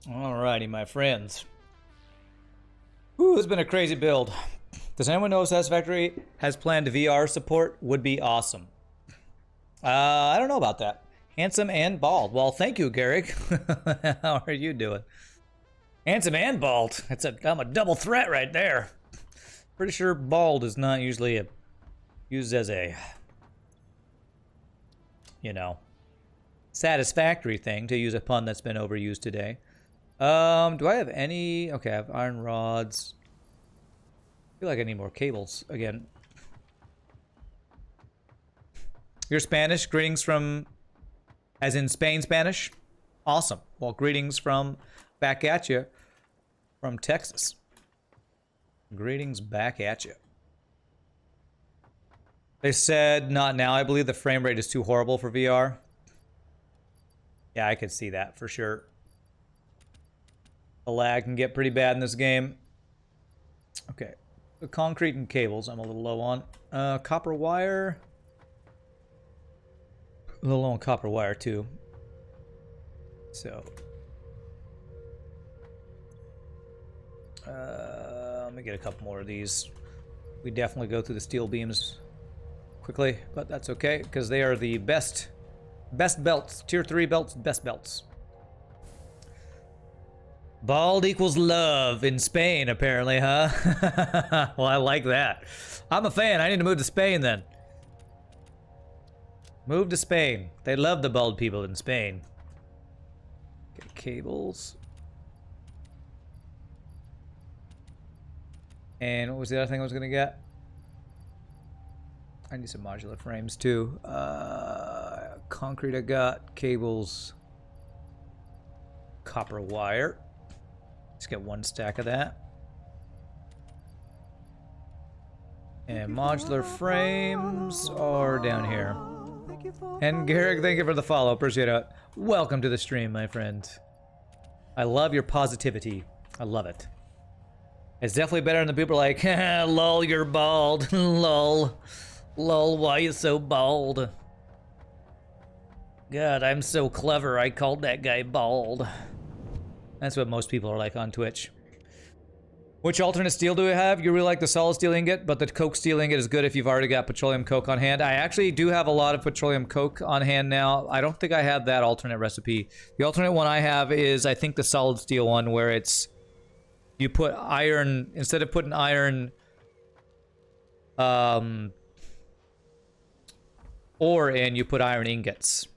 Alrighty, my friends. Ooh, it's been a crazy build. Does anyone know if Satisfactory has planned VR support? Would be awesome. I don't know about that. Handsome and bald. Well, thank you, Garrick. How are you doing? Handsome and bald. I'm a double threat right there. Pretty sure bald is not usually used as a, satisfactory thing, to use a pun that's been overused today. Do I have any? Okay, I have iron rods. I feel like I need more cables again. You're Spanish? Greetings from, as in Spain Spanish? Awesome. Well, greetings from back at you from Texas. Greetings back at you. They said not now. I believe the frame rate is too horrible for VR. Yeah, I could see that for sure. The lag can get pretty bad in this game. Okay. The concrete and cables I'm a little low on. Copper wire. A little low on copper wire too. So. Let me get a couple more of these. We definitely go through the steel beams quickly, but that's okay because they are the best belts. Tier 3 belts, best belts. Bald equals love in Spain, apparently, huh? Well, I like that. I'm a fan. I need to move to Spain then. Move to Spain. They love the bald people in Spain. Okay, cables. And what was the other thing I was gonna get? I need some modular frames too. Concrete I got. Cables. Copper wire. Let's get one stack of that. And modular frames are down here. And Garrick, thank you for the follow. Appreciate it. Welcome to the stream, my friend. I love your positivity. I love it. It's definitely better than the people like, lol, you're bald. Lol. Lol, why you so bald? God, I'm so clever. I called that guy bald. That's what most people are like on Twitch. Which alternate steel do we have? You really like the solid steel ingot, but the coke steel ingot is good if you've already got petroleum coke on hand. I actually do have a lot of petroleum coke on hand now. I don't think I have that alternate recipe. The alternate one I have is, I think, the solid steel one, where it's, you put iron, instead of putting iron ore in, you put iron ingots.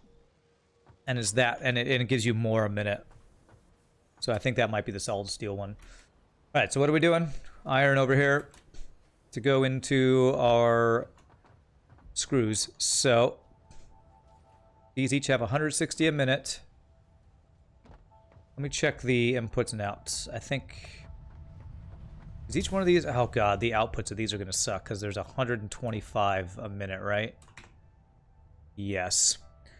And it's that, and it gives you more a minute. So I think that might be the solid steel one. All right, so what are we doing? Iron over here to go into our screws. So these each have 160 a minute. Let me check the inputs and outs. I think, is each one of these, oh god, the outputs of these are gonna suck because there's 125 a minute, right? Yes.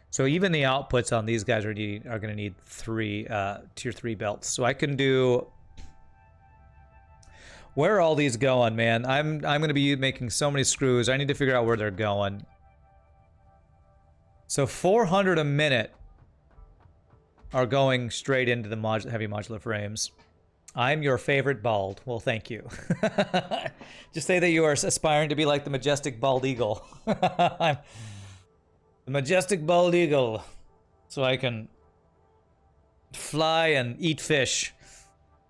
So even the outputs on these guys are gonna need tier 3 belts. So I can do, where are all these going, man? I'm gonna be making so many screws. I need to figure out where they're going. So 400 a minute are going straight into the heavy modular frames. I'm your favorite bald. Well, thank you. Just say that you are aspiring to be like the majestic bald eagle. I'm the majestic bald eagle. So I can fly and eat fish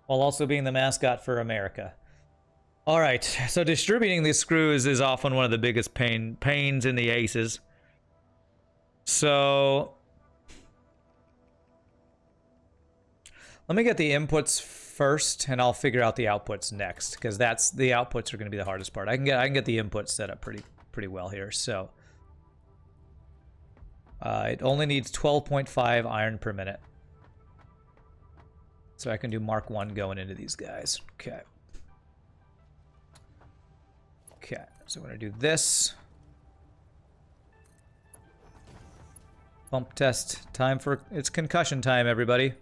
while also being the mascot for America. All right, so distributing these screws is often one of the biggest pains in the aces. So let me get the inputs first, and I'll figure out the outputs next, because that's, the outputs are going to be the hardest part. I can get the inputs set up pretty well here. So it only needs 12.5 iron per minute, so I can do Mark 1 going into these guys. Okay. Okay, so I'm gonna do this. Bump test time for, it's concussion time, everybody.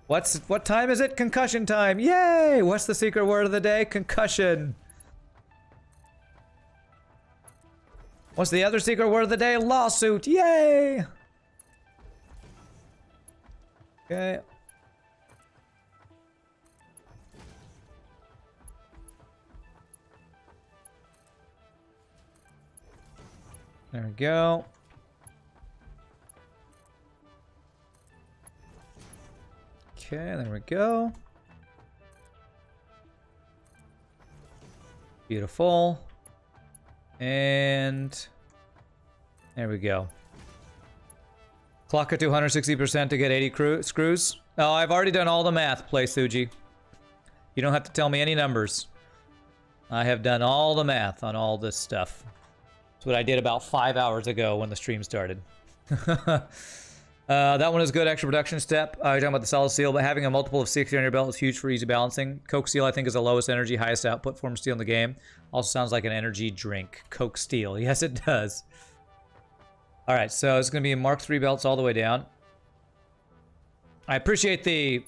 What time is it? Concussion time. Yay! What's the secret word of the day? Concussion. What's the other secret word of the day? Lawsuit. Yay! Okay. we go. Okay, there we go. Beautiful. And there we go. Clock it to 160% to get 80 screws. Oh, I've already done all the math, Play Suji. You don't have to tell me any numbers. I have done all the math on all this stuff. That's what I did about 5 hours ago when the stream started. That one is good, extra production step. You're talking about the solid steel, but having a multiple of 60 on your belt is huge for easy balancing. Coke steel, I think, is the lowest energy, highest output form of steel in the game. Also sounds like an energy drink. Coke steel. Yes, it does. All right, so it's going to be Mark III belts all the way down. I appreciate the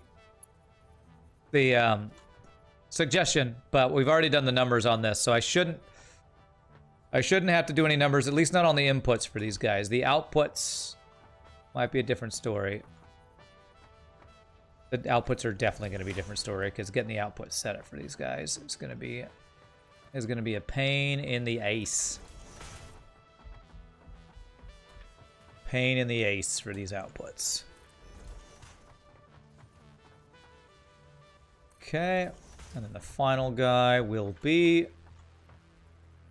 suggestion, but we've already done the numbers on this, so I shouldn't have to do any numbers, at least not on the inputs for these guys. The outputs might be a different story. The outputs are definitely going to be a different story, because getting the output set up for these guys is going to be a pain in the ace. Pain in the ace for these outputs. Okay, and then the final guy will be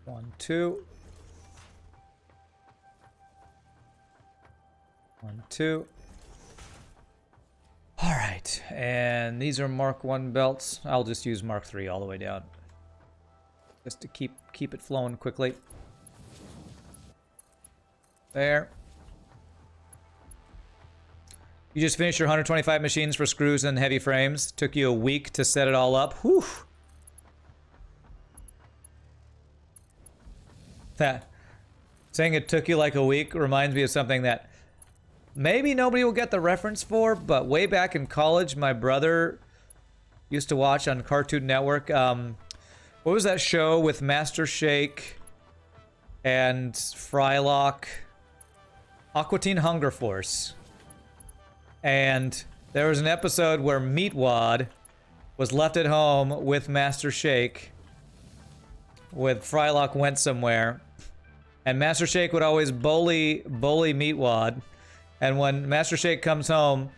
1, 2. 1, 2. All right, and these are Mark 1 belts. I'll just use Mark 3 all the way down, just to keep it flowing quickly. There. You just finished your 125 machines for screws and heavy frames. Took you a week to set it all up. Whew. That saying it took you like a week reminds me of something that maybe nobody will get the reference for, but way back in college, my brother used to watch on Cartoon Network. What was that show with Master Shake and Frylock? Aqua Teen Hunger Force. And there was an episode where Meatwad was left at home with Master Shake, with Frylock went somewhere, and Master Shake would always bully Meatwad. And when Master Shake comes home,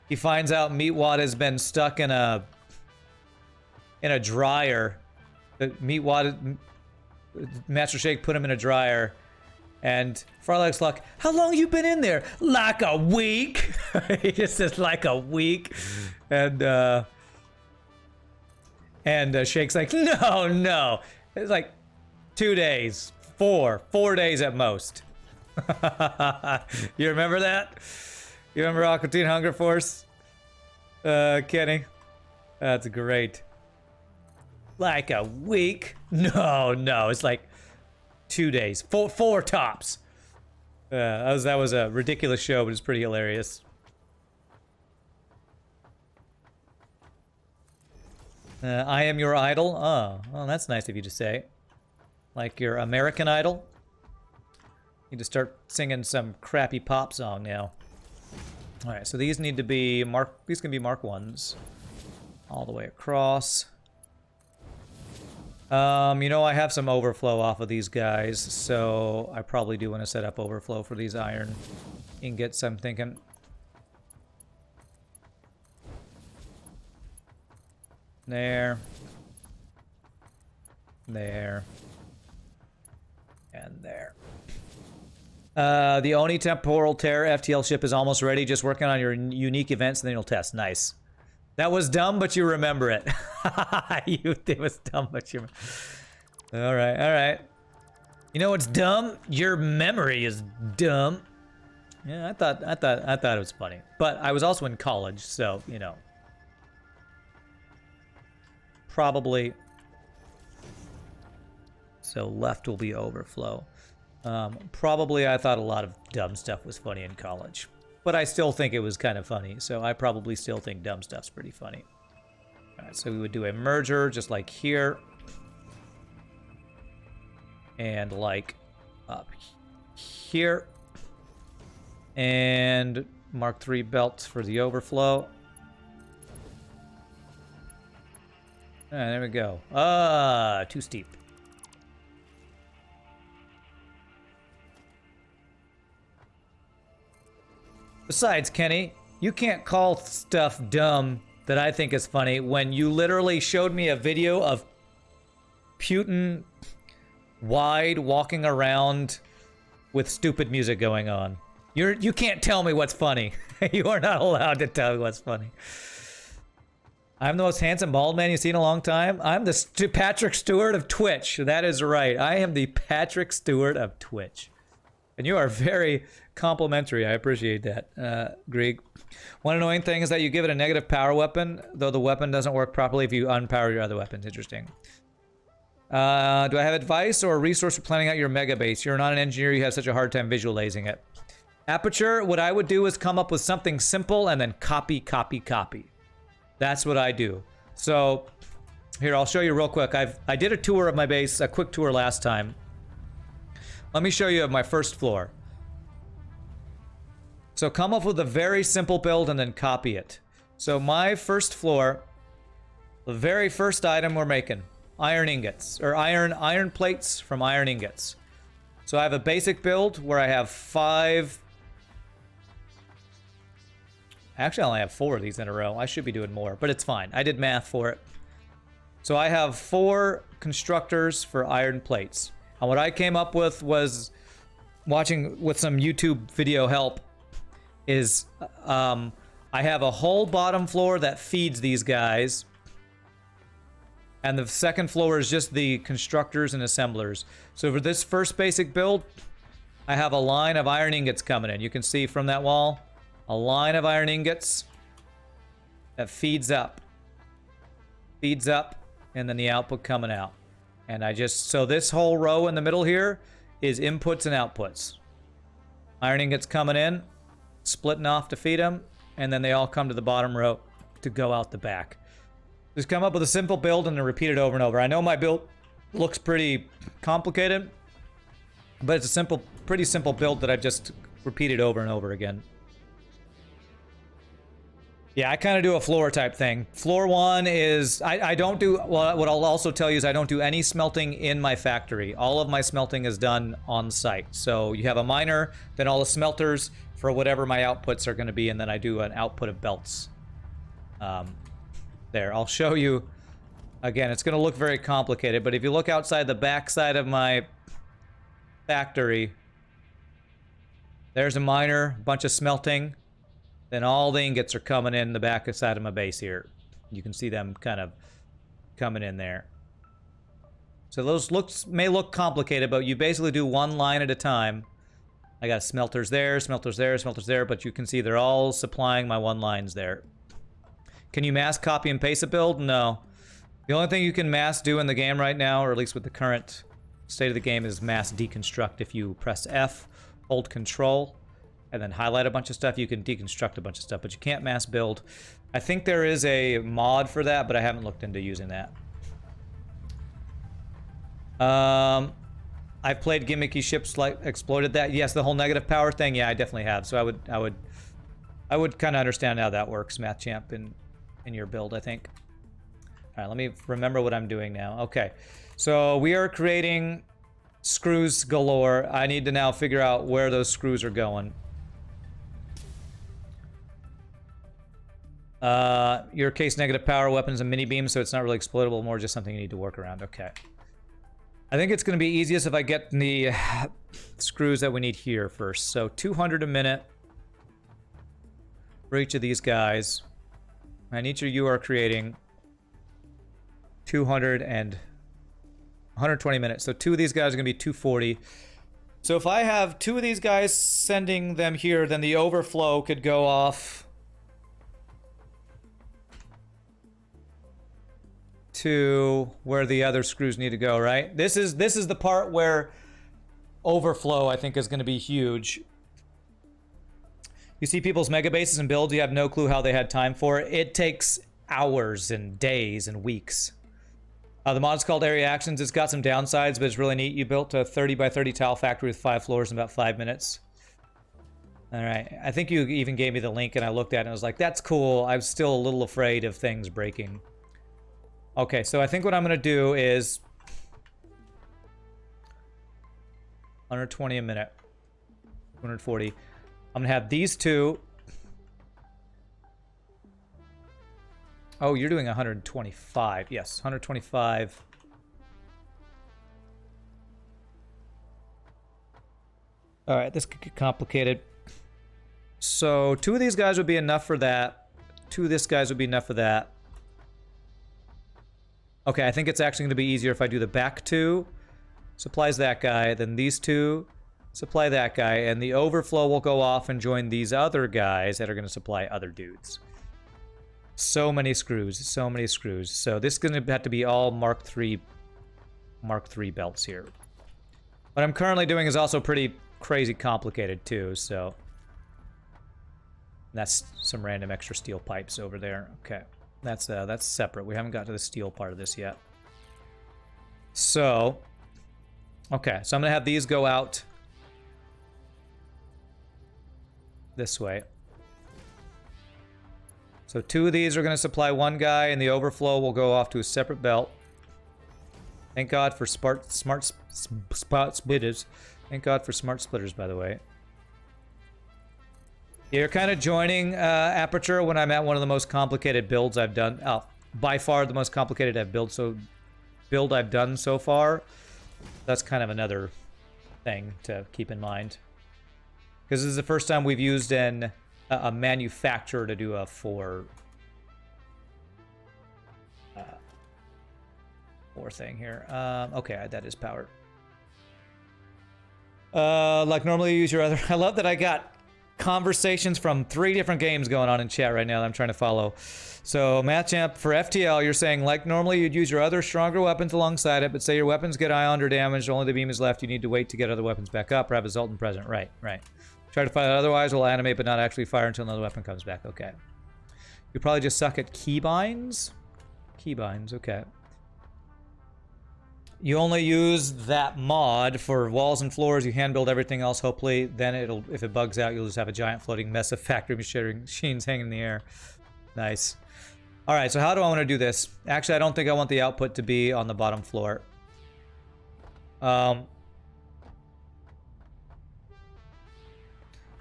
he finds out Meatwad has been stuck in a dryer. Master Shake put him in a dryer. And Frylock's like, how long you been in there? Like a week. He just says like a week. And Shake's like, no. It's like 2 days, 4 days at most. You remember that? You remember Aqua Teen Hunger Force? Kenny? That's great. Like a week? No, it's like 2 days, 4 tops. That was a ridiculous show, but it's pretty hilarious. I am your idol. Oh, that's nice of you to say. Like your American Idol. Need to start singing some crappy pop song now. All right, so these need to be these can be Mark 1s all the way across. You know, I have some overflow off of these guys, so I probably do want to set up overflow for these iron ingots, I'm thinking. There. There. And there. The Oni Temporal Tear FTL ship is almost ready. Just working on your unique events, and then you'll test. Nice. That was dumb, but you remember it. It was dumb, but you. All right. You know what's dumb? Your memory is dumb. Yeah, I thought it was funny, but I was also in college, so you know. Probably. So left will be overflow. Probably I thought a lot of dumb stuff was funny in college. But I still think it was kind of funny, so I probably still think dumb stuff's pretty funny. Alright, so we would do a merger, just like here. And like up here. And Mark III belts for the overflow. There we go. Too steep. Besides, Kenny, you can't call stuff dumb that I think is funny when you literally showed me a video of Putin wide walking around with stupid music going on. You can't tell me what's funny. You are not allowed to tell me what's funny. I'm the most handsome bald man you've seen in a long time. I'm the Patrick Stewart of Twitch. That is right. I am the Patrick Stewart of Twitch. And you are very complimentary. I appreciate that, Greg. One annoying thing is that you give it a negative power weapon, though the weapon doesn't work properly if you unpower your other weapons. Interesting. Do I have advice or a resource for planning out your mega base? You're not an engineer. You have such a hard time visualizing it. Aperture, what I would do is come up with something simple and then copy, copy, copy. That's what I do. So here, I'll show you real quick. I did a tour of my base, a quick tour last time. Let me show you my first floor. So come up with a very simple build and then copy it. So my first floor, the very first item we're making, iron ingots, or iron plates from iron ingots. So I have a basic build where I have 5. Actually, I only have 4 of these in a row. I should be doing more, but it's fine. I did math for it. So I have 4 constructors for iron plates. And what I came up with was, watching with some YouTube video help, is I have a whole bottom floor that feeds these guys. And the second floor is just the constructors and assemblers. So for this first basic build, I have a line of iron ingots coming in. You can see from that wall, a line of iron ingots that feeds up, and then the output coming out. And so this whole row in the middle here is inputs and outputs. Iron ingots coming in, splitting off to feed them, and then they all come to the bottom row to go out the back. Just come up with a simple build and then repeat it over and over. I know my build looks pretty complicated, but it's a pretty simple build that I've just repeated over and over again. Yeah, I kind of do a floor type thing. Floor 1 is, I don't do, well, what I'll also tell you is I don't do any smelting in my factory. All of my smelting is done on site. So you have a miner, then all the smelters for whatever my outputs are going to be, and then I do an output of belts. There, I'll show you. Again, it's going to look very complicated, but if you look outside the back side of my factory, there's a miner, a bunch of smelting. Then all the ingots are coming in the back side of my base here. You can see them kind of coming in there. So those may look complicated, but you basically do one line at a time. I got smelters there, smelters there, smelters there, but you can see they're all supplying my one lines there. Can you mass copy and paste a build? No. The only thing you can mass do in the game right now, or at least with the current state of the game, is mass deconstruct. If you press F, hold Control, and then highlight a bunch of stuff, you can deconstruct a bunch of stuff, but you can't mass build. I think there is a mod for that, but I haven't looked into using that. I've played gimmicky ships like exploited that. Yes, the whole negative power thing. Yeah, I definitely have. So I would kind of understand how that works, Math Champ, in your build, I think. All right, let me remember what I'm doing now. Okay, so we are creating screws galore. I need to now figure out where those screws are going. Your case negative power weapons and mini beams, so it's not really exploitable, more just something you need to work around. Okay. I think it's going to be easiest if I get the screws that we need here first. So 200 a minute for each of these guys. And each of you are creating 200 and 120 minutes. So 2 of these guys are going to be 240. So if I have 2 of these guys sending them here, then the overflow could go off to where the other screws need to go, right? This is the part where overflow, I think, is going to be huge. You see people's mega bases and builds, you have no clue how they had time for it. It takes hours and days and weeks. The mod's called Area Actions. It's got some downsides, but it's really neat. You built a 30 by 30 tile factory with 5 floors in about 5 minutes. All right. I think you even gave me the link, and I looked at it and I was like, that's cool. I'm still a little afraid of things breaking. Okay, so I think what I'm going to do is 120 a minute, 240. I'm going to have these 2 Oh, you're doing 125. Yes, 125. All right, this could get complicated. So 2 of these guys would be enough for that. 2 of this guys would be enough for that. Okay, I think it's actually going to be easier if I do the back 2. Supplies that guy, then these 2 supply that guy, and the overflow will go off and join these other guys that are going to supply other dudes. So many screws, so many screws. So this is going to have to be all Mark III belts here. What I'm currently doing is also pretty crazy complicated too, so that's some random extra steel pipes over there. Okay, that's separate. We haven't got to the steel part of this yet. So, okay, so I'm gonna have these go out this way. So 2 of these are gonna supply one guy, and the overflow will go off to a separate belt. Thank God for smart spot splitters. Thank God for smart splitters, by the way. You're kind of joining Aperture when I'm at one of the most complicated builds I've done. Oh, by far the most complicated build I've done so far. That's kind of another thing to keep in mind. Because this is the first time we've used a manufacturer to do a 4 thing here. Okay, that is powered. Like normally you use your other... I love that I got conversations from 3 different games going on in chat right now that I'm trying to follow. So, Mattchamp, for FTL, you're saying, like normally you'd use your other stronger weapons alongside it, but say your weapons get ioned or damaged, only the beam is left, you need to wait to get other weapons back up or have a Zoltan present. Right. Try to fight it otherwise, will animate but not actually fire until another weapon comes back. Okay. You probably just suck at keybinds? Keybinds, okay. You only use that mod for walls and floors. You hand build everything else, hopefully. Then it'll, if it bugs out, you'll just have a giant floating mess of factory machines hanging in the air. Nice. All right, so how do I want to do this? Actually, I don't think I want the output to be on the bottom floor. So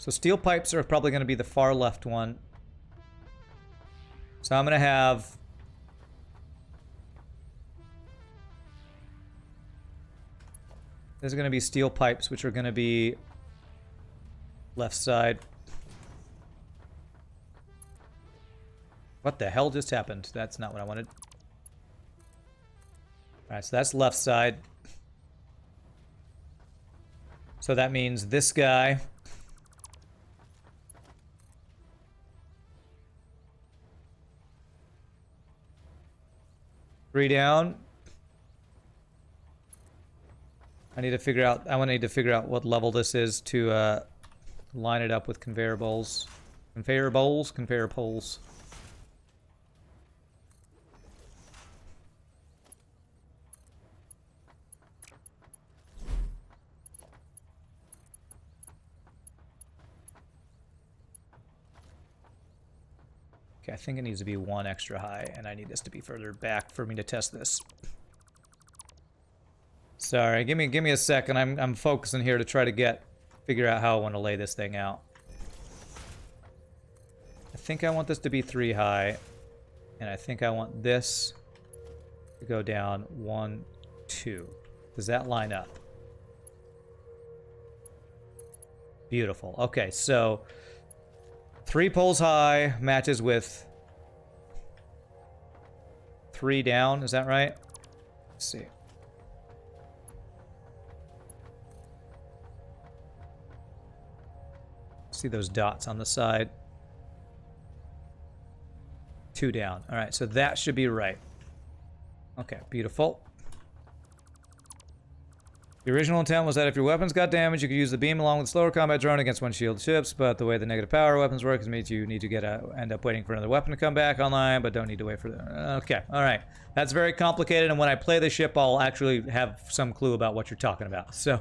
steel pipes are probably going to be the far left one. So I'm going to have... There's going to be steel pipes, which are going to be left side. What the hell just happened? That's not what I wanted. Alright, so that's left side. So that means this guy. Three down. I need to figure out, I want to need to figure out what level this is to line it up with conveyor poles. Conveyor poles? Conveyor poles. Okay, I think it needs to be 1 extra high, and I need this to be further back for me to test this. Sorry, give me a second. I'm focusing here to try to figure out how I want to lay this thing out. I think I want this to be 3 high, and I think I want this to go down 1, 2. Does that line up? Beautiful. Okay, so 3 poles high matches with 3 down. Is that right? Let's see. See those dots on the side. 2 down. All right, so that should be right. Okay, beautiful. The original intent was that if your weapons got damaged, you could use the beam along with slower combat drone against one-shield ships, but the way the negative power weapons work is means you need to end up waiting for another weapon to come back online, but don't need to wait for the... Okay, all right. That's very complicated, and when I play the ship, I'll actually have some clue about what you're talking about. So,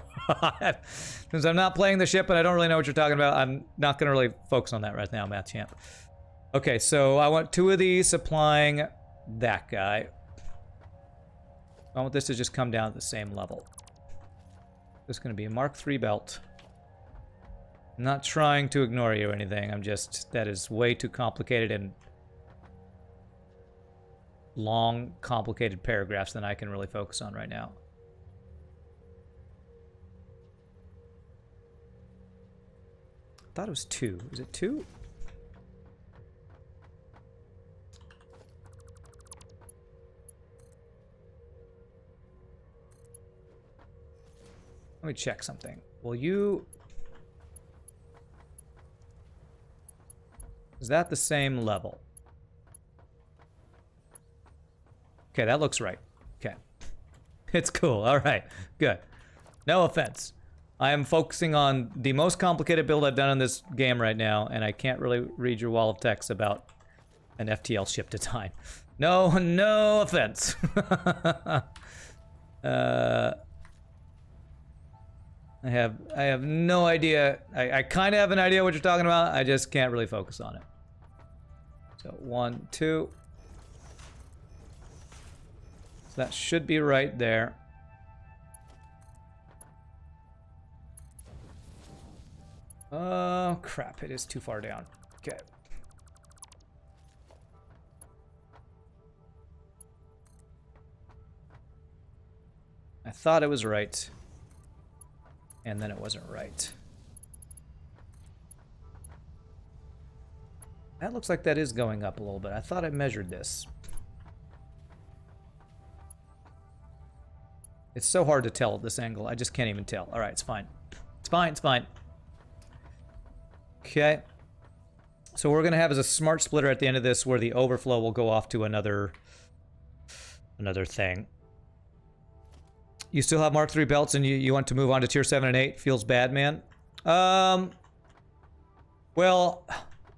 since I'm not playing the ship and I don't really know what you're talking about, I'm not going to really focus on that right now, Matt Champ. Okay, so I want 2 of these supplying that guy. I want this to just come down at the same level. This is going to be a Mark III belt. I'm not trying to ignore you or anything. I'm just... That is way too complicated and... long, complicated paragraphs than I can really focus on right now. I thought it was 2. Is it 2? Let me check something. Will you... Is that the same level? Okay, that looks right. Okay. It's cool. All right. Good. No offense. I am focusing on the most complicated build I've done in this game right now, and I can't really read your wall of text about an FTL ship design. No offense. I have no idea. I kind of have an idea what you're talking about. I just can't really focus on it. So 1, 2. So that should be right there. Oh, crap. It is too far down. Okay. I thought it was right. And then it wasn't right. That looks like that is going up a little bit. I thought I measured this. It's so hard to tell at this angle. I just can't even tell. All right, it's fine. It's fine, it's fine. Okay. So what we're going to have is a smart splitter at the end of this where the overflow will go off to another thing. You still have Mark III belts and you want to move on to tier 7 and 8? Feels bad, man. Well,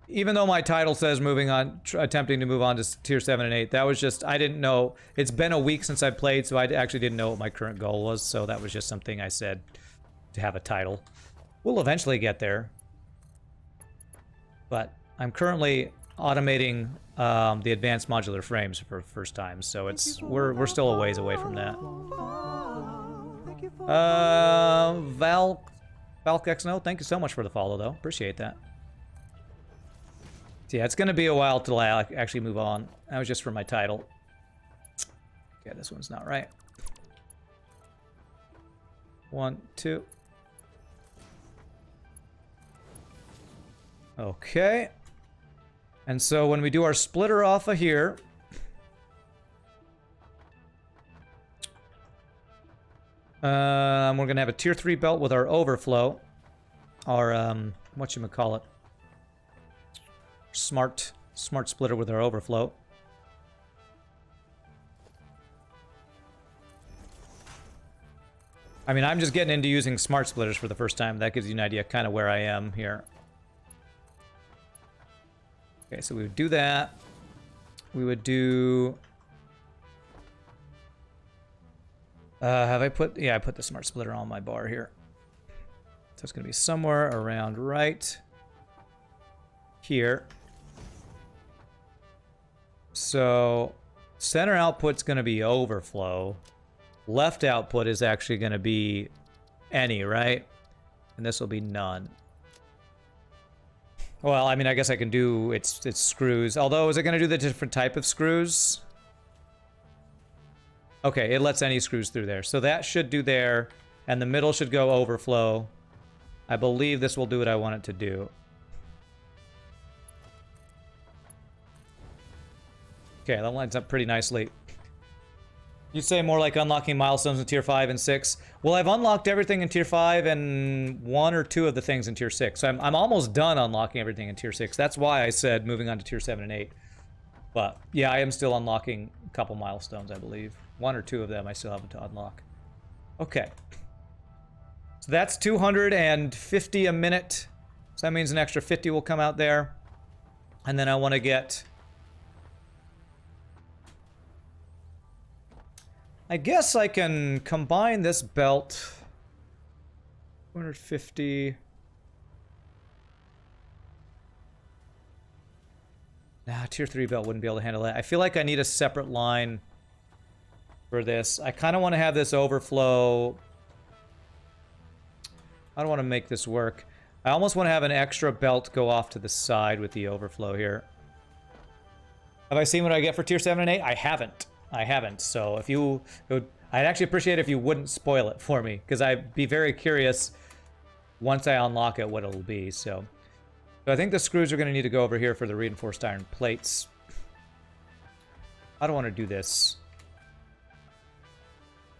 even though my title says moving on, attempting to move on to tier 7 and 8, that was just, I didn't know. It's been a week since I played, so I actually didn't know what my current goal was, so that was just something I said to have a title. We'll eventually get there. But I'm currently automating the advanced modular frames for the first time, so it's we're still a ways away from that. ValkXNO, thank you so much for the follow, though. Appreciate that. Yeah, it's going to be a while till I actually move on. That was just for my title. Okay, this one's not right. 1, 2. Okay. And so when we do our splitter off of here, we're going to have a tier 3 belt with our overflow. Our, whatchamacallit? Smart splitter with our overflow. I mean, I'm just getting into using smart splitters for the first time. That gives you an idea kind of where I am here. Okay, so we would do that. We would do... have I put... Yeah, I put the smart splitter on my bar here. So it's going to be somewhere around right here. So center output's going to be overflow. Left output is actually going to be any, right? And this will be none. Well, I mean, I guess I can do its screws. Although, is it going to do the different type of screws? Okay, it lets any screws through there. So that should do there. And the middle should go overflow. I believe this will do what I want it to do. Okay, that lines up pretty nicely. You'd say more like unlocking milestones in tier 5 and 6. Well, I've unlocked everything in tier 5 and 1 or 2 of the things in tier 6. So I'm almost done unlocking everything in tier 6. That's why I said moving on to tier 7 and 8. But yeah, I am still unlocking a couple milestones, I believe. 1 or 2 of them I still have to unlock. Okay. So that's 250 a minute. So that means an extra 50 will come out there. And then I want to get... I guess I can combine this belt. 250. Nah, tier 3 belt wouldn't be able to handle that. I feel like I need a separate line for this. I kind of want to have this overflow. I don't want to make this work. I almost want to have an extra belt go off to the side with the overflow here. Have I seen what I get for tier 7 and 8? I haven't. I haven't. So if you... I'd actually appreciate it if you wouldn't spoil it for me, because I'd be very curious once I unlock it what it'll be. So I think the screws are going to need to go over here for the reinforced iron plates. I don't want to do this.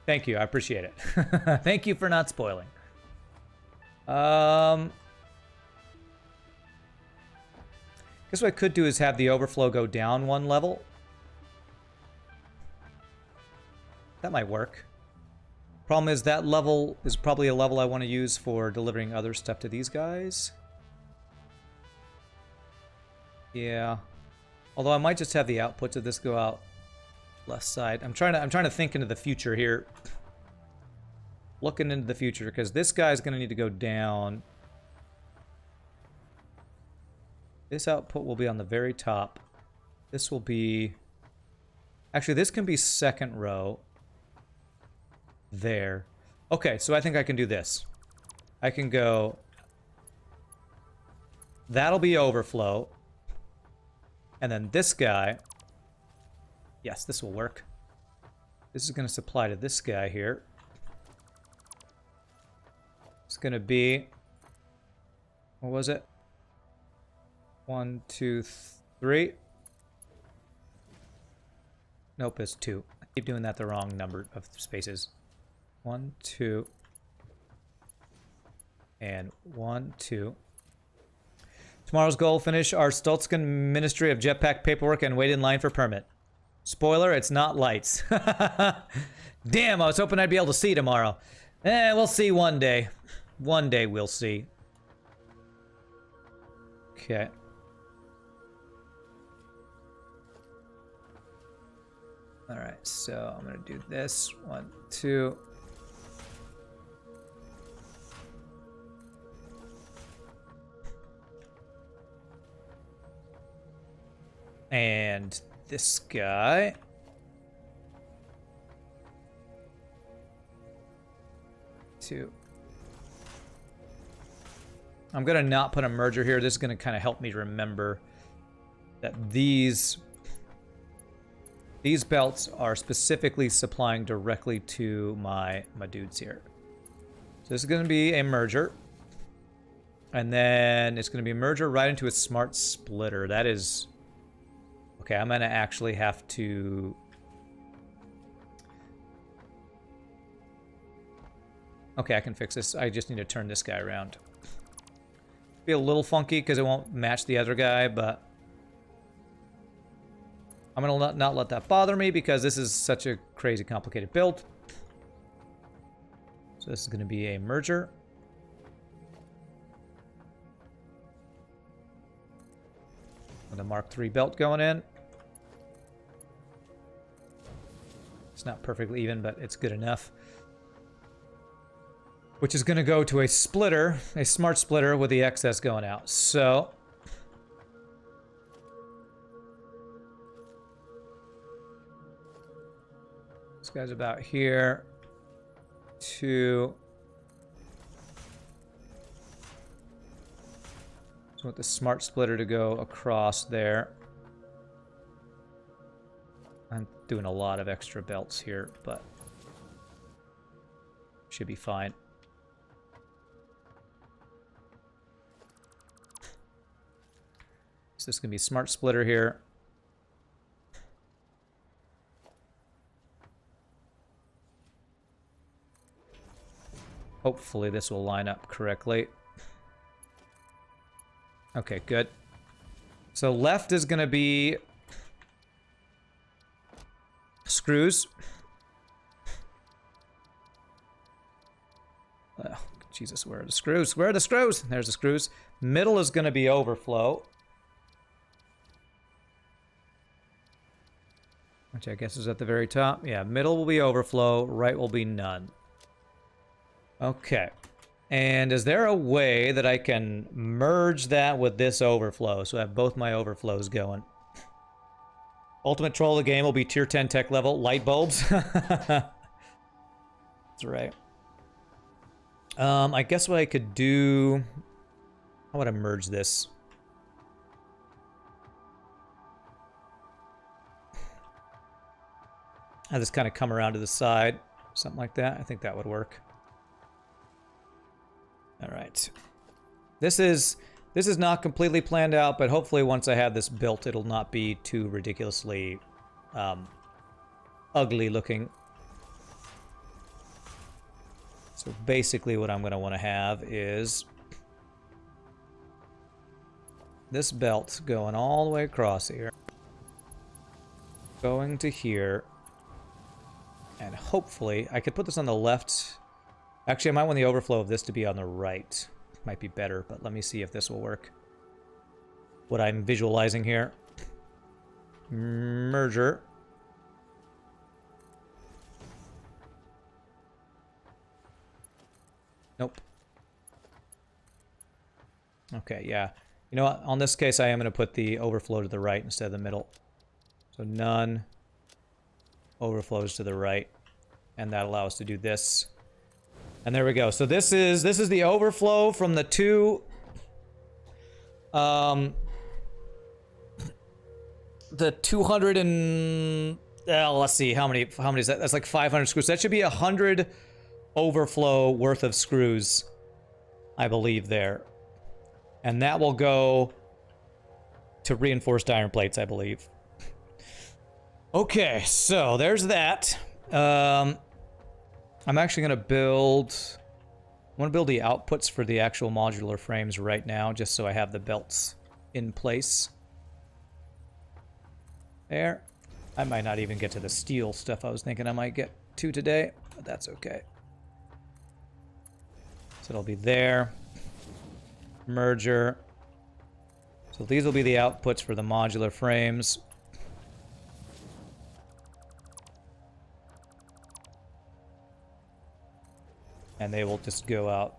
Thank you. I appreciate it. Thank you for not spoiling. Guess what I could do is have the overflow go down one level. That might work. Problem is that level is probably a level I want to use for delivering other stuff to these guys. Yeah. Although I might just have the outputs of this go out left side. I'm trying to think into the future here. Looking into the future, because this guy's going to need to go down. This output will be on the very top. This will be... Actually, this can be second row. There. Okay, so I think I can do this. I can go... That'll be overflow. And then this guy... Yes, this will work. This is going to supply to this guy here. It's going to be... What was it? 1, 2, 3. Nope, it's 2. I keep doing that the wrong number of spaces. 1, 2. And 1, 2. Tomorrow's goal, finish our Stoltzkin Ministry of Jetpack paperwork and wait in line for permit. Spoiler, it's not lights. Damn, I was hoping I'd be able to see tomorrow. We'll see one day. One day we'll see. Okay. Alright, so I'm gonna do this. 1, 2. And this guy. Two. I'm gonna not put a merger here. This is gonna kind of help me remember that these belts are specifically supplying directly to my dudes here. So this is gonna be a merger. And then it's gonna be a merger right into a smart splitter. That is... Okay, I'm gonna actually have to... Okay, I can fix this. I just need to turn this guy around. Be a little funky because it won't match the other guy, but... I'm gonna not let that bother me because this is such a crazy complicated build. So this is gonna be a merger. With a Mark III belt going in. It's not perfectly even, but it's good enough. Which is going to go to a splitter, a smart splitter with the excess going out. So... This guy's about here. 2... So I want the smart splitter to go across there. I'm doing a lot of extra belts here, but should be fine. So this is going to be smart splitter here. Hopefully this will line up correctly. Okay, good. So left is going to be screws. Oh, Jesus, where are the screws? Where are the screws? There's the screws. Middle is going to be overflow. Which I guess is at the very top. Yeah, middle will be overflow. Right will be none. Okay. And is there a way that I can merge that with this overflow so I have both my overflows going? Ultimate troll of the game will be tier 10 tech level light bulbs. That's right. I guess what I could do... How would I merge this? Have this kind of come around to the side, something like that. I think that would work. All right. This is not completely planned out, but hopefully once I have this built, it'll not be too ridiculously ugly looking. So basically what I'm going to want to have is this belt going all the way across here, going to here, and hopefully I could put this on the left. Actually, I might want the overflow of this to be on the right. Might be better, but let me see if this will work. What I'm visualizing here. Merger. Nope. Okay, yeah. You know what? On this case, I am going to put the overflow to the right instead of the middle. So none overflows to the right. And that allows us to do this. And there we go. So this is the overflow from the two the 200 and let's see how many is that? That's like 500 screws. That should be 100 overflow worth of screws, I believe there. And that will go to reinforced iron plates, I believe. Okay, so there's that. I'm actually going to build... I want to build the outputs for the actual modular frames right now, just so I have the belts in place. There. I might not even get to the steel stuff I was thinking I might get to today, but that's okay. So it'll be there. Merger. So these will be the outputs for the modular frames. And they will just go out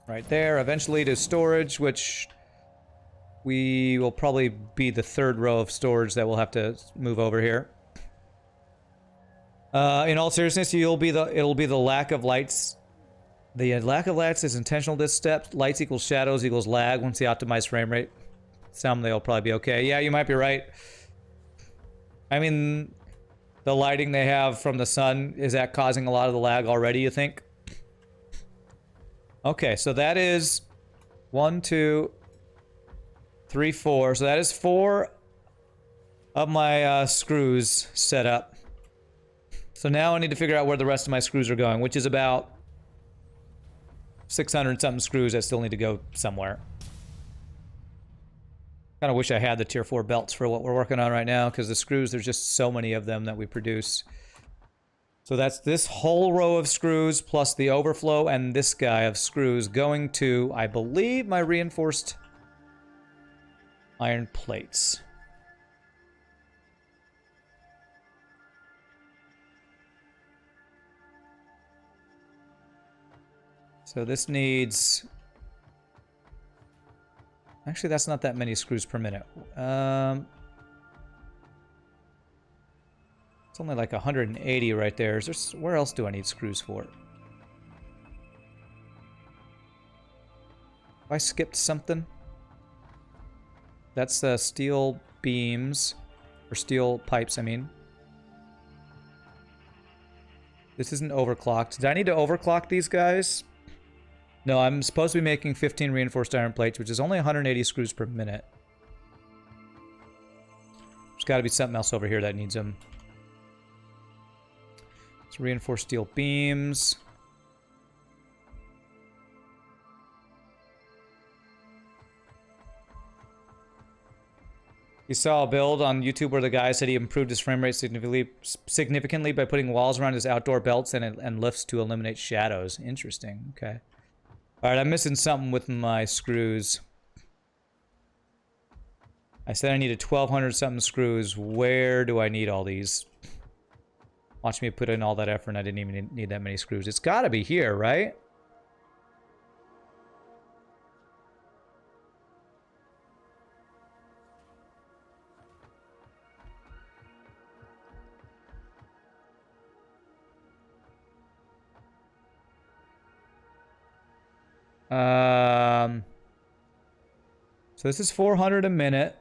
right there. Eventually to storage, which we will probably be the third row of storage that we'll have to move over here. In all seriousness, it'll be the lack of lights. The lack of lights is intentional this step. Lights equals shadows equals lag once the optimized frame rate. Some they'll probably be okay. Yeah, you might be right. I mean, the lighting they have from the sun, is that causing a lot of the lag already, you think? Okay, so that is 1, 2, 3, 4. So that is 4 of my screws set up. So now I need to figure out where the rest of my screws are going, which is about 600 something screws that still need to go somewhere. Kind of wish I had the tier 4 belts for what we're working on right now, because the screws, there's just so many of them that we produce. So that's this whole row of screws plus the overflow and this guy of screws going to, I believe, my reinforced iron plates. So this needs... Actually, that's not that many screws per minute. It's only like 180 right there. Where else do I need screws for? Have I skipped something? That's steel beams. Or steel pipes, I mean. This isn't overclocked. Did I need to overclock these guys? No, I'm supposed to be making 15 reinforced iron plates, which is only 180 screws per minute. There's got to be something else over here that needs them. It's reinforced steel beams. You saw a build on YouTube where the guy said he improved his frame rate significantly by putting walls around his outdoor belts and lifts to eliminate shadows. Interesting. Okay. Alright, I'm missing something with my screws. I said I needed 1,200 something screws. Where do I need all these? Watch me put in all that effort and I didn't even need that many screws. It's gotta be here, right? So this is 400 a minute.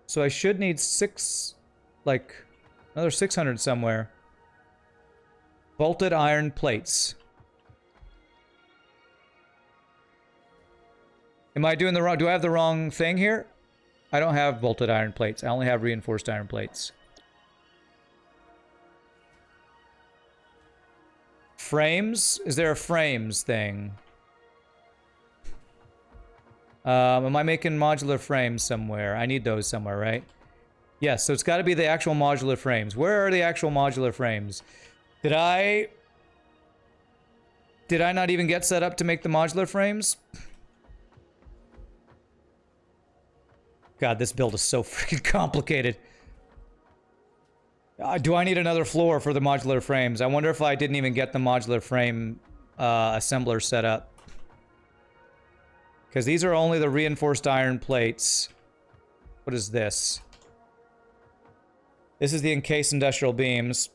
So I should need like another 600 somewhere. Bolted iron plates. Am I doing the wrong... Do I have the wrong thing here? I don't have bolted iron plates. I only have reinforced iron plates. Frames? Is there a frames thing? Am I making modular frames somewhere? I need those somewhere, right? Yes, so it's got to be the actual modular frames. Where are the actual modular frames? Did I not even get set up to make the modular frames? God, this build is so freaking complicated. Do I need another floor for the modular frames? I wonder if I didn't even get the modular frame assembler set up. Because these are only the reinforced iron plates. What is this? This is the encased industrial beams.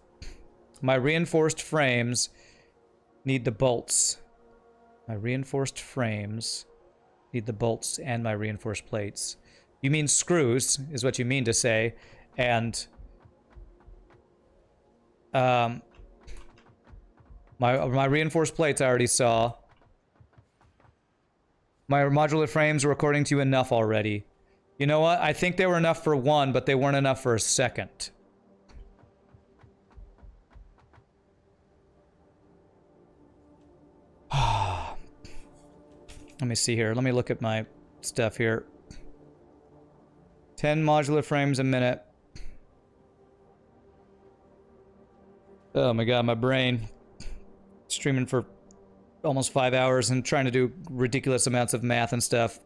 My reinforced frames need the bolts. My reinforced frames need the bolts and my reinforced plates. You mean screws, is what you mean to say. And my reinforced plates I already saw. My modular frames were, according to you, enough already. You know what? I think they were enough for one, but they weren't enough for a second. Let me see here. Let me look at my stuff here. 10 modular frames a minute. Oh my god, my brain. Streaming for almost 5 hours and trying to do ridiculous amounts of math and stuff.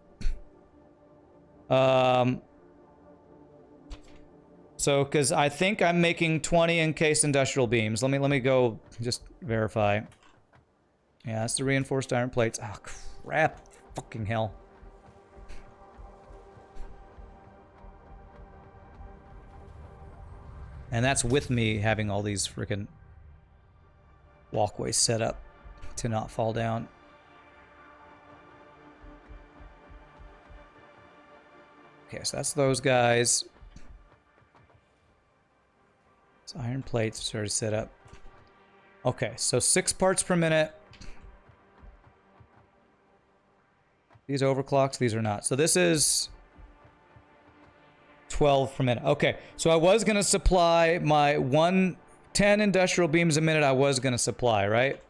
So, because I think I'm making 20 encased industrial beams. Let me go just verify. Yeah, that's the reinforced iron plates. Oh, crap. Fucking hell. And that's with me having all these freaking walkways set up to not fall down. Okay, so that's those guys. It's iron plates, it's already set up. Okay, so 6 parts per minute. These overclocks, these are not. So this is 12 per minute. Okay, so I was going to supply my 10 industrial beams a minute I was going to supply, right?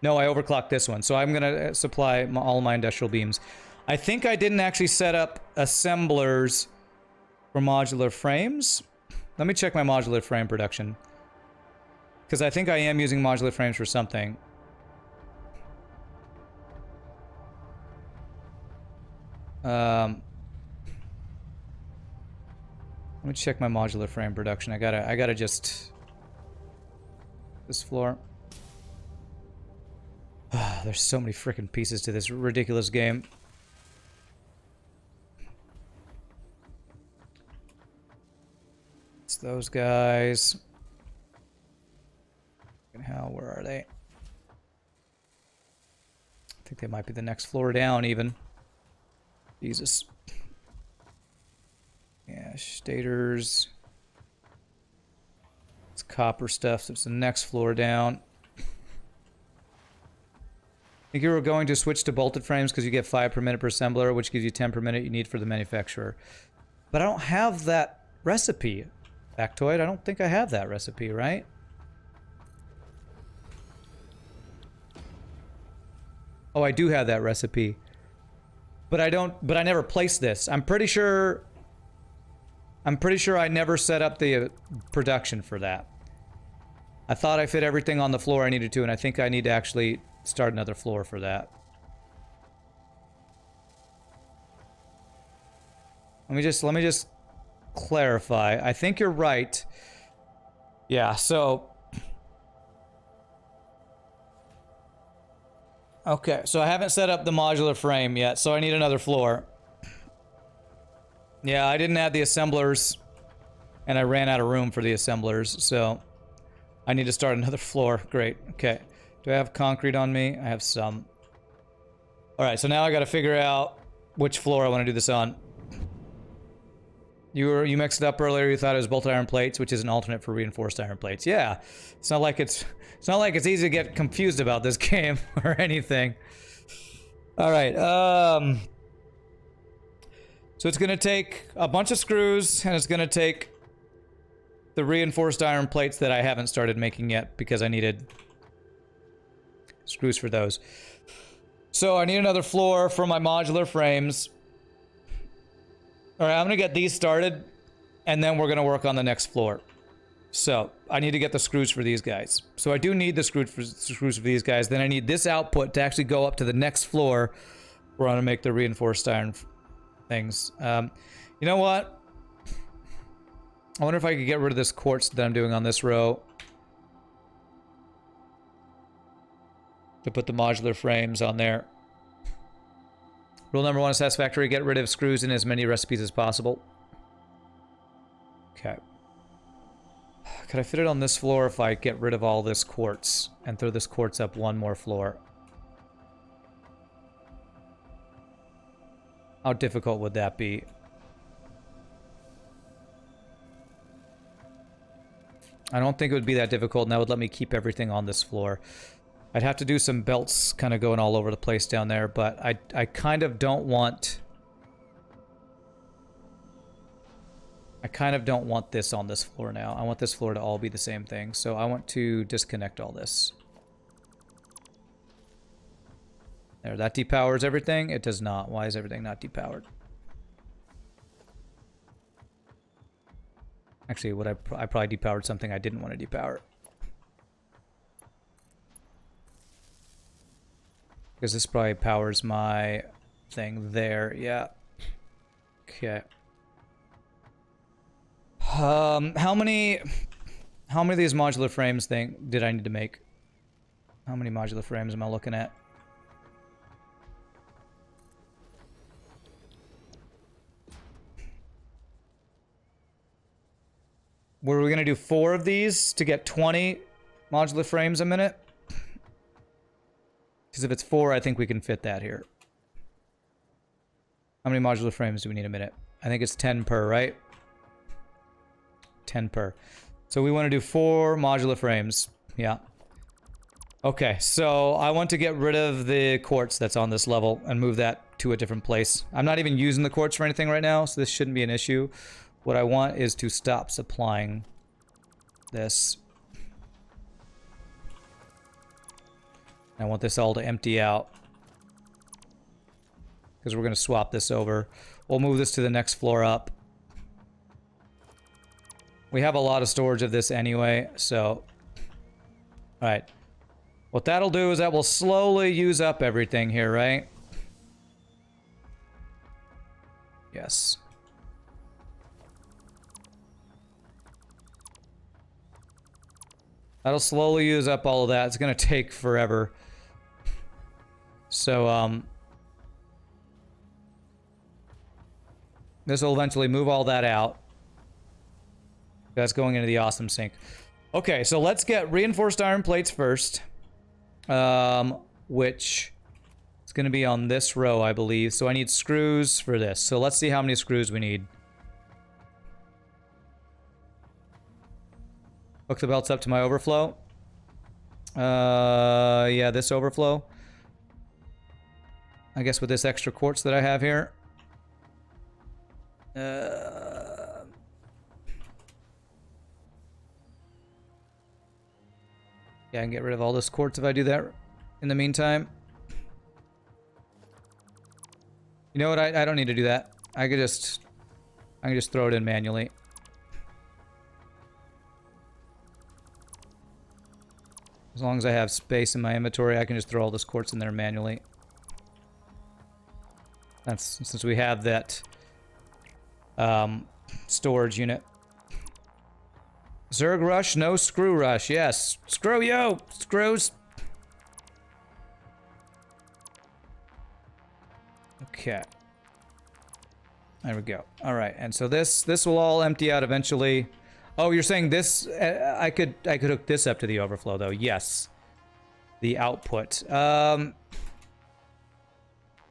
No, I overclocked this one. So I'm going to supply all my industrial beams. I think I didn't actually set up assemblers for modular frames. Let me check my modular frame production. Because I think I am using modular frames for something. Let me check my modular frame production. I gotta just... This floor. There's so many freaking pieces to this ridiculous game. It's those guys. And how, where are they? I think they might be the next floor down even. Jesus. Yeah, stators. It's copper stuff, so it's the next floor down. I think you were going to switch to bolted frames because you get 5 per minute per assembler, which gives you 10 per minute you need for the manufacturer. But I don't have that recipe, Factoid. I don't think I have that recipe, right? Oh, I do have that recipe. But I never placed this. I'm pretty sure I never set up the production for that. I thought I fit everything on the floor I needed to, and I think I need to actually start another floor for that. Let me just clarify. I think you're right. Yeah, so... Okay, so I haven't set up the modular frame yet, so I need another floor. Yeah, I didn't add the assemblers, and I ran out of room for the assemblers, so I need to start another floor. Great, okay. Do I have concrete on me? I have some. Alright, so now I gotta figure out which floor I want to do this on. You mixed it up earlier. You thought it was bolted iron plates, which is an alternate for reinforced iron plates. Yeah, it's not like it's easy to get confused about this game or anything. All right. So it's gonna take a bunch of screws, and it's gonna take the reinforced iron plates that I haven't started making yet because I needed screws for those. So I need another floor for my modular frames. All right, I'm gonna get these started, and then we're gonna work on the next floor. So I need to get the screws for these guys. So I do need the screws for these guys. Then I need this output to actually go up to the next floor where I'm gonna make the reinforced iron things. You know what? I wonder if I could get rid of this quartz that I'm doing on this row to put the modular frames on there. Rule number 1 of Satisfactory: get rid of screws in as many recipes as possible. Okay. Could I fit it on this floor if I get rid of all this quartz and throw this quartz up one more floor? How difficult would that be? I don't think it would be that difficult, and that would let me keep everything on this floor. I'd have to do some belts kind of going all over the place down there, but I kind of don't want... I kind of don't want this on this floor now. I want this floor to all be the same thing, so I want to disconnect all this. There, that depowers everything? It does not. Why is everything not depowered? Actually, I probably depowered something I didn't want to depower. Because this probably powers my thing there. Yeah. Okay. How many of these modular frames did I need to make? How many modular frames am I looking at? Were we gonna do 4 of these to get 20 modular frames a minute? Because if it's 4, I think we can fit that here. How many modular frames do we need a minute? I think it's 10 per, right? 10 per. So we want to do 4 modular frames. Yeah. Okay, so I want to get rid of the quartz that's on this level and move that to a different place. I'm not even using the quartz for anything right now, so this shouldn't be an issue. What I want is to stop supplying this. I want this all to empty out, because we're going to swap this over. We'll move this to the next floor up. We have a lot of storage of this anyway, so... Alright. What that'll do is that will slowly use up everything here, right? Yes. That'll slowly use up all of that. It's going to take forever. So, this will eventually move all that out. That's going into the awesome sink. Okay, so let's get reinforced iron plates first. Which is going to be on this row, I believe. So I need screws for this. So let's see how many screws we need. Hook the belts up to my overflow. Yeah, this overflow. I guess with this extra quartz that I have here. Yeah, I can get rid of all this quartz if I do that in the meantime. You know what? I don't need to do that. I can just throw it in manually. As long as I have space in my inventory, I can just throw all this quartz in there manually. That's since we have that storage unit. Zerg rush, no screw rush. Yes, screw you, screws. Okay. There we go. All right, and so this will all empty out eventually. Oh, you're saying this? I could hook this up to the overflow though. Yes, the output.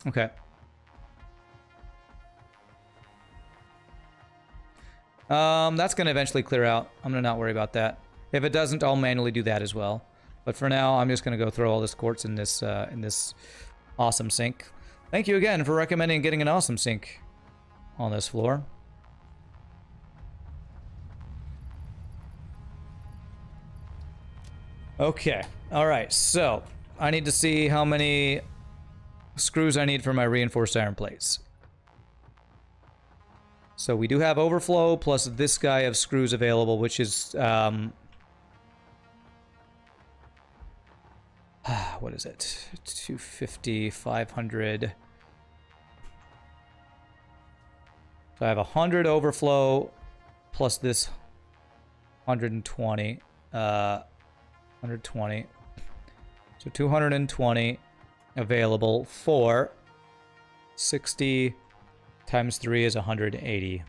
Okay. That's going to eventually clear out. I'm going to not worry about that. If it doesn't, I'll manually do that as well. But for now, I'm just going to go throw all this quartz in this awesome sink. Thank you again for recommending getting an awesome sink on this floor. Okay. All right. So I need to see how many screws I need for my reinforced iron plates. So we do have overflow plus this guy of screws available, which is what is it? 250, 500. So I have 100 overflow plus this 120. 120. So 220 available for 60 times 3 is 180.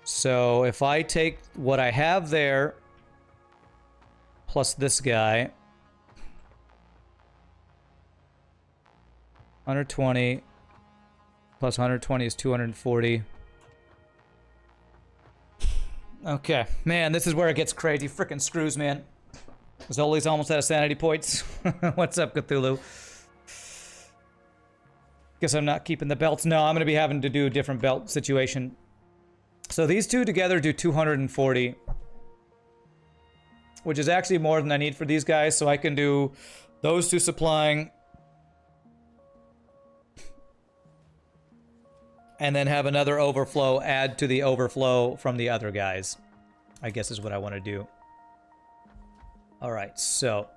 So if I take what I have there plus this guy, 120 plus 120 is 240. Okay, man, this is where it gets crazy. Frickin' screws, man. Zoli's almost out of sanity points. What's up, Cthulhu? Guess I'm not keeping the belts. No, I'm going to be having to do a different belt situation. So these two together do 240. Which is actually more than I need for these guys. So I can do those two supplying. And then have another overflow add to the overflow from the other guys. I guess is what I want to do. Alright, so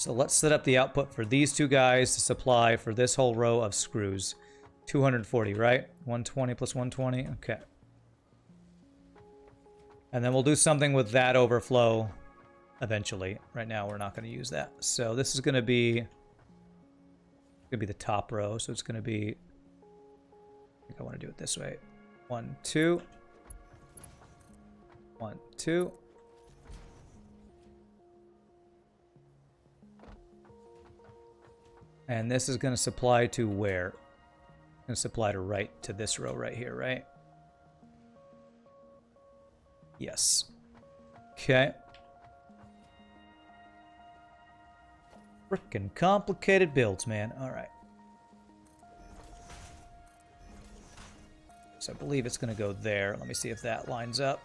let's set up the output for these two guys to supply for this whole row of screws. 240, right? 120 plus 120, okay. And then we'll do something with that overflow eventually. Right now we're not going to use that. So this is going to be the top row, so it's going to be, I think I want to do it this way. 1, 2. 1, 2. And this is going to supply to where? Going to supply to this row right here, right? Yes. Okay. Frickin' complicated builds, man. All right. So I believe it's going to go there. Let me see if that lines up.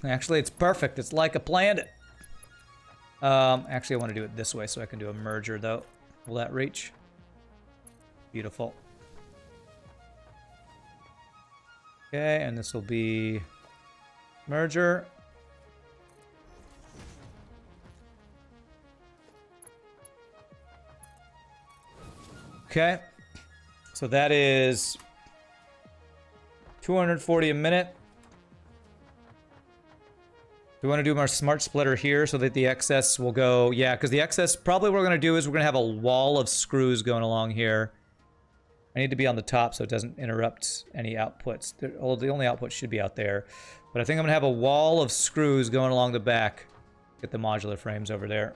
Actually, it's perfect. It's like I planned it. Actually, I want to do it this way so I can do a merger, though. Will that reach? Beautiful. Okay, and this will be merger. Okay. So that is 240 a minute. We want to do our smart splitter here so that the excess will go... Yeah, because the excess, probably what we're going to do is we're going to have a wall of screws going along here. I need to be on the top so it doesn't interrupt any outputs. The only output should be out there. But I think I'm going to have a wall of screws going along the back. Get the modular frames over there.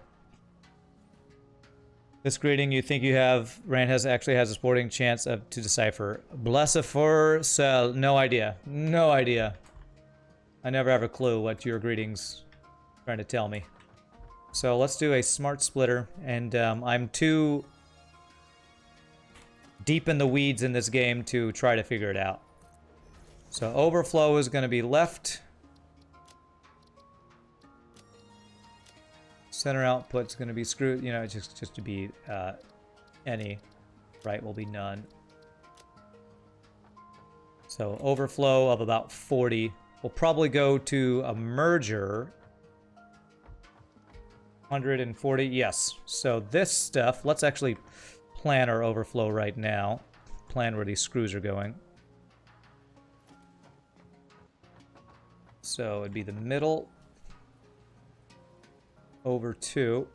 This greeting you think you have, Rand actually has a sporting chance to decipher. Blessa for cell. No idea. No idea. I never have a clue what your greeting's trying to tell me. So let's do a smart splitter. And I'm too deep in the weeds in this game to try to figure it out. So overflow is going to be left. Center output's going to be screwed, you know, just to be any. Right will be none. So overflow of about 40. We'll probably go to a merger. 140, yes. So this stuff, let's actually plan our overflow right now. Plan where these screws are going. So it'd be the middle over 2.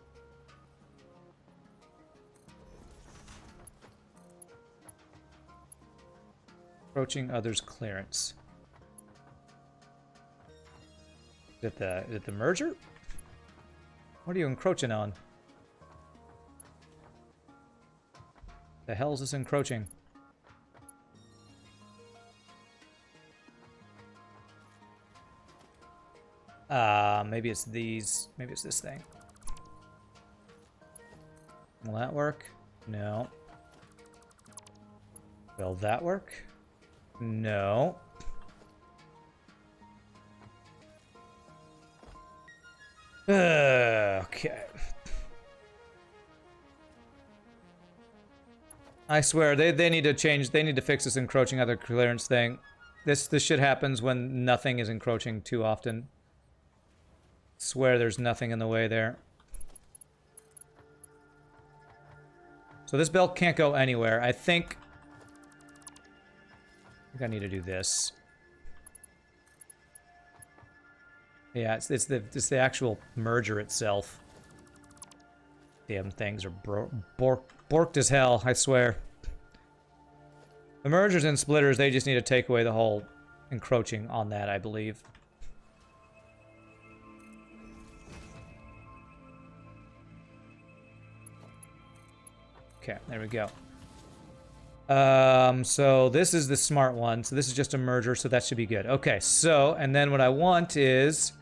Approaching others' clearance. Is it the merger? What are you encroaching on? The hell is this encroaching? Maybe it's these. Maybe it's this thing. Will that work? No. Will that work? No. Okay. I swear, they need to change, they need to fix this encroaching other clearance thing. This shit happens when nothing is encroaching too often. Swear there's nothing in the way there. So this belt can't go anywhere. I think I need to do this. Yeah, it's the actual merger itself. Damn things are borked as hell, I swear. The mergers and splitters, they just need to take away the whole encroaching on that, I believe. Okay, there we go. So this is the smart one. So this is just a merger, so that should be good. Okay, so, and then what I want is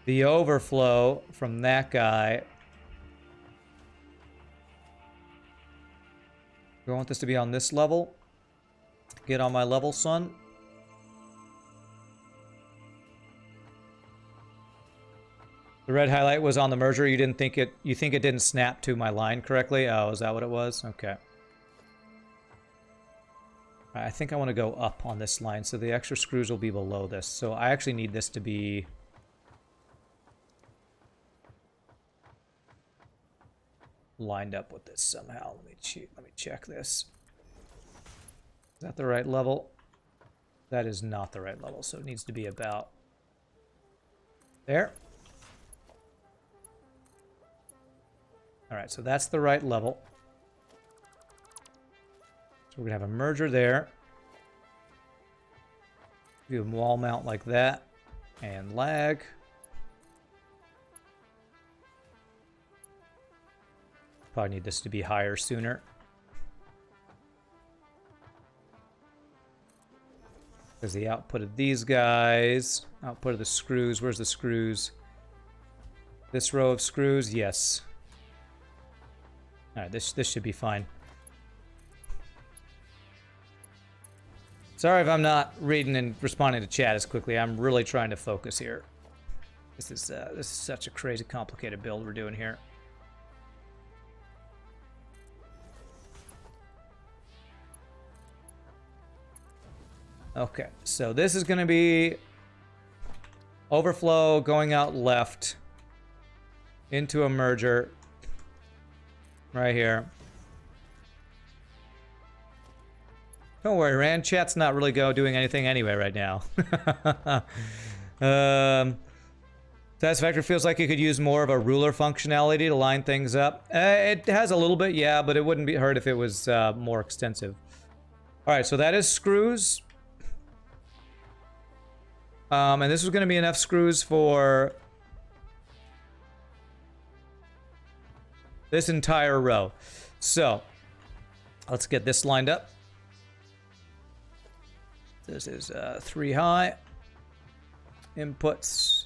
the overflow from that guy. Do I want this to be on this level? Get on my level, son. The red highlight was on the merger. You didn't think it, you think it didn't snap to my line correctly? Oh, is that what it was? Okay. I think I want to go up on this line, so the extra screws will be below this. So I actually need this to be lined up with this somehow. Let me check this. Is that the right level? That is not the right level, so it needs to be about there. All right, so that's the right level. So we're gonna have a merger there. Do a wall mount like that, and lag. Probably need this to be higher sooner. There's the output of these guys. Output of the screws. Where's the screws? This row of screws, yes. Alright, this should be fine. Sorry if I'm not reading and responding to chat as quickly. I'm really trying to focus here. This is such a crazy complicated build we're doing here. Okay, so this is going to be overflow going out left into a merger right here. Don't worry, Rand. Chat's not really doing anything anyway right now. Satisfactory feels like it could use more of a ruler functionality to line things up. It has a little bit, yeah, but it wouldn't be hurt if it was more extensive. All right, so that is screws. And this is going to be enough screws for this entire row. So, let's get this lined up. This is 3 high. Inputs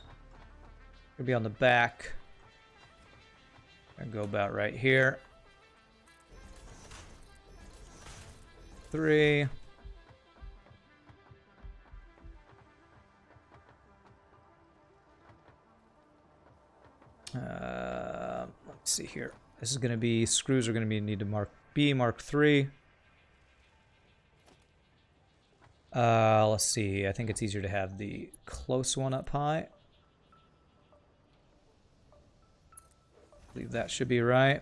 will be on the back. And go about right here. 3. Let's see here. This is going to be, screws are going to need to mark B, mark 3. Let's see. I think it's easier to have the close one up high. I believe that should be right.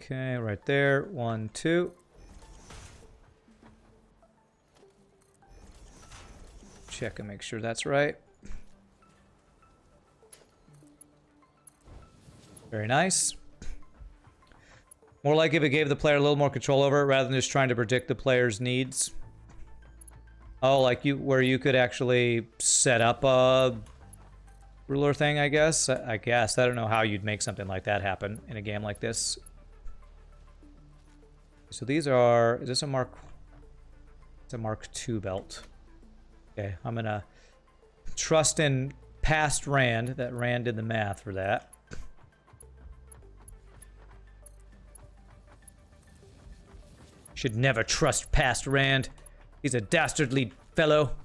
Okay, right there. 1, 2. Check and make sure that's right. Very nice. More like if it gave the player a little more control over it rather than just trying to predict the player's needs. Oh, like where you could actually set up a ruler thing, I guess. I don't know how you'd make something like that happen in a game like this. So these are, is this a Mark? It's a Mark II belt. Okay, I'm gonna trust in past Rand, that Rand did the math for that. Should never trust past Rand. He's a dastardly fellow.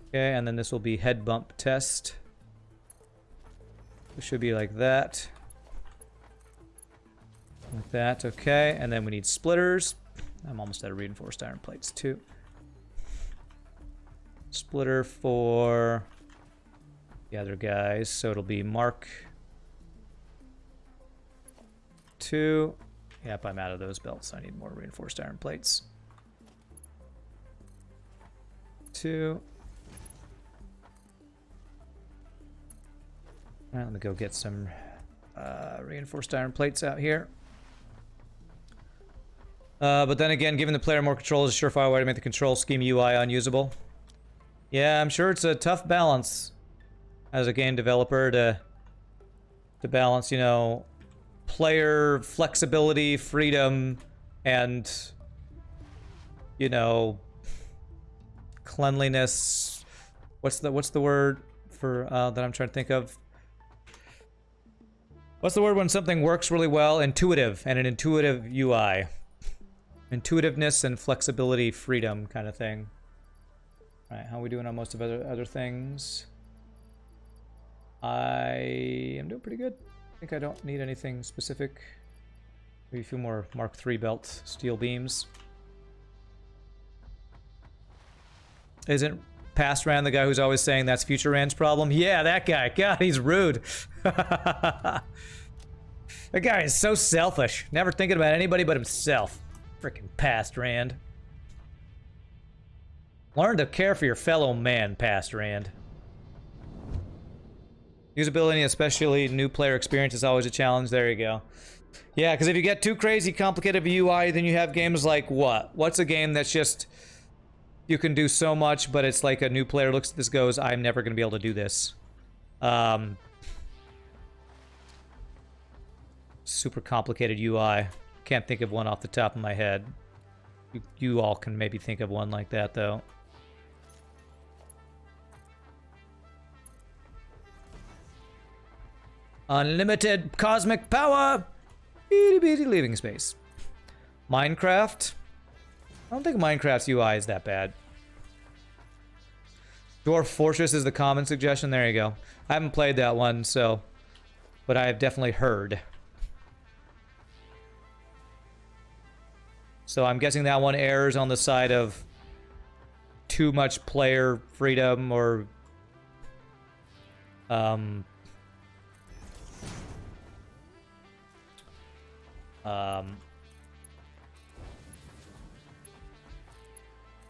Okay, and then this will be head bump test. It should be like that. Like that, okay. And then we need splitters. I'm almost out of reinforced iron plates too. Splitter for the other guys. So it'll be Mark II. Yep, I'm out of those belts. I need more reinforced iron plates. 2. Alright, let me go get some reinforced iron plates out here. But then again, giving the player more control is a surefire way to make the control scheme UI unusable. Yeah, I'm sure it's a tough balance as a game developer to balance, you know, player flexibility, freedom, and, you know, cleanliness. What's the word for that I'm trying to think of? What's the word when something works really well? Intuitive, and an intuitive UI. Intuitiveness and flexibility, freedom kind of thing. All right, how are we doing on most of other things? I am doing pretty good. I think I don't need anything specific. Maybe a few more Mark III belt steel beams. Isn't past Rand the guy who's always saying that's future Rand's problem? Yeah, that guy. God, he's rude. That guy is so selfish. Never thinking about anybody but himself. Frickin' past Rand. Learn to care for your fellow man, past Rand. Usability, especially new player experience, is always a challenge. There you go. Yeah, because if you get too crazy complicated of a UI, then you have games like what? What's a game that's just... You can do so much, but it's like a new player looks at this, goes, I'm never going to be able to do this. Super complicated UI. Can't think of one off the top of my head. You all can maybe think of one like that, though. Unlimited cosmic power! Itty bitty living space. Minecraft? I don't think Minecraft's UI is that bad. Dwarf Fortress is the common suggestion. There you go. I haven't played that one, so... But I have definitely heard. So I'm guessing that one errs on the side of too much player freedom or...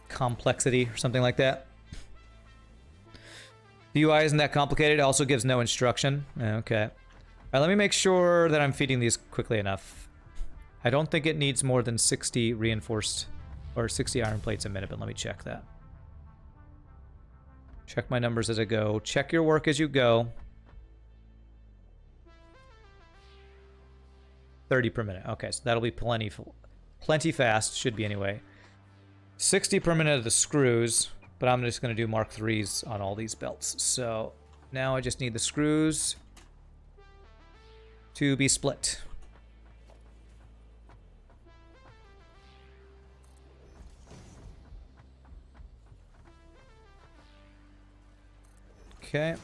complexity or something like that. The UI isn't that complicated. It also gives no instruction. Okay. All right, let me make sure that I'm feeding these quickly enough. I don't think it needs more than 60 reinforced or 60 iron plates a minute, but let me check that. Check my numbers as I go. Check your work as you go. 30 per minute. Okay, so that'll be plenty fast. Should be anyway. 60 per minute of the screws, but I'm just going to do Mark IIIs on all these belts. So now I just need the screws to be split. Okay.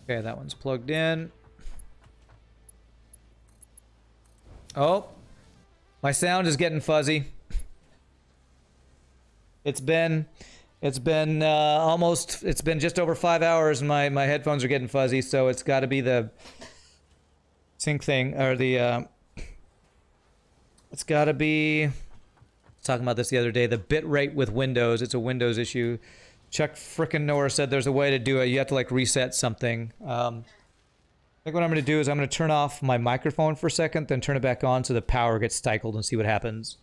Okay, that one's plugged in. Oh, my sound is getting fuzzy. It's been just over 5 hours and my headphones are getting fuzzy, so it's got to be the sync thing, or the it's got to be, I was talking about this the other day, the bit rate with Windows. It's a Windows issue. Chuck frickin' Norris said there's a way to do it. You have to like reset something. think what I'm going to do is I'm going to turn off my microphone for a second, then turn it back on so the power gets stifled and see what happens.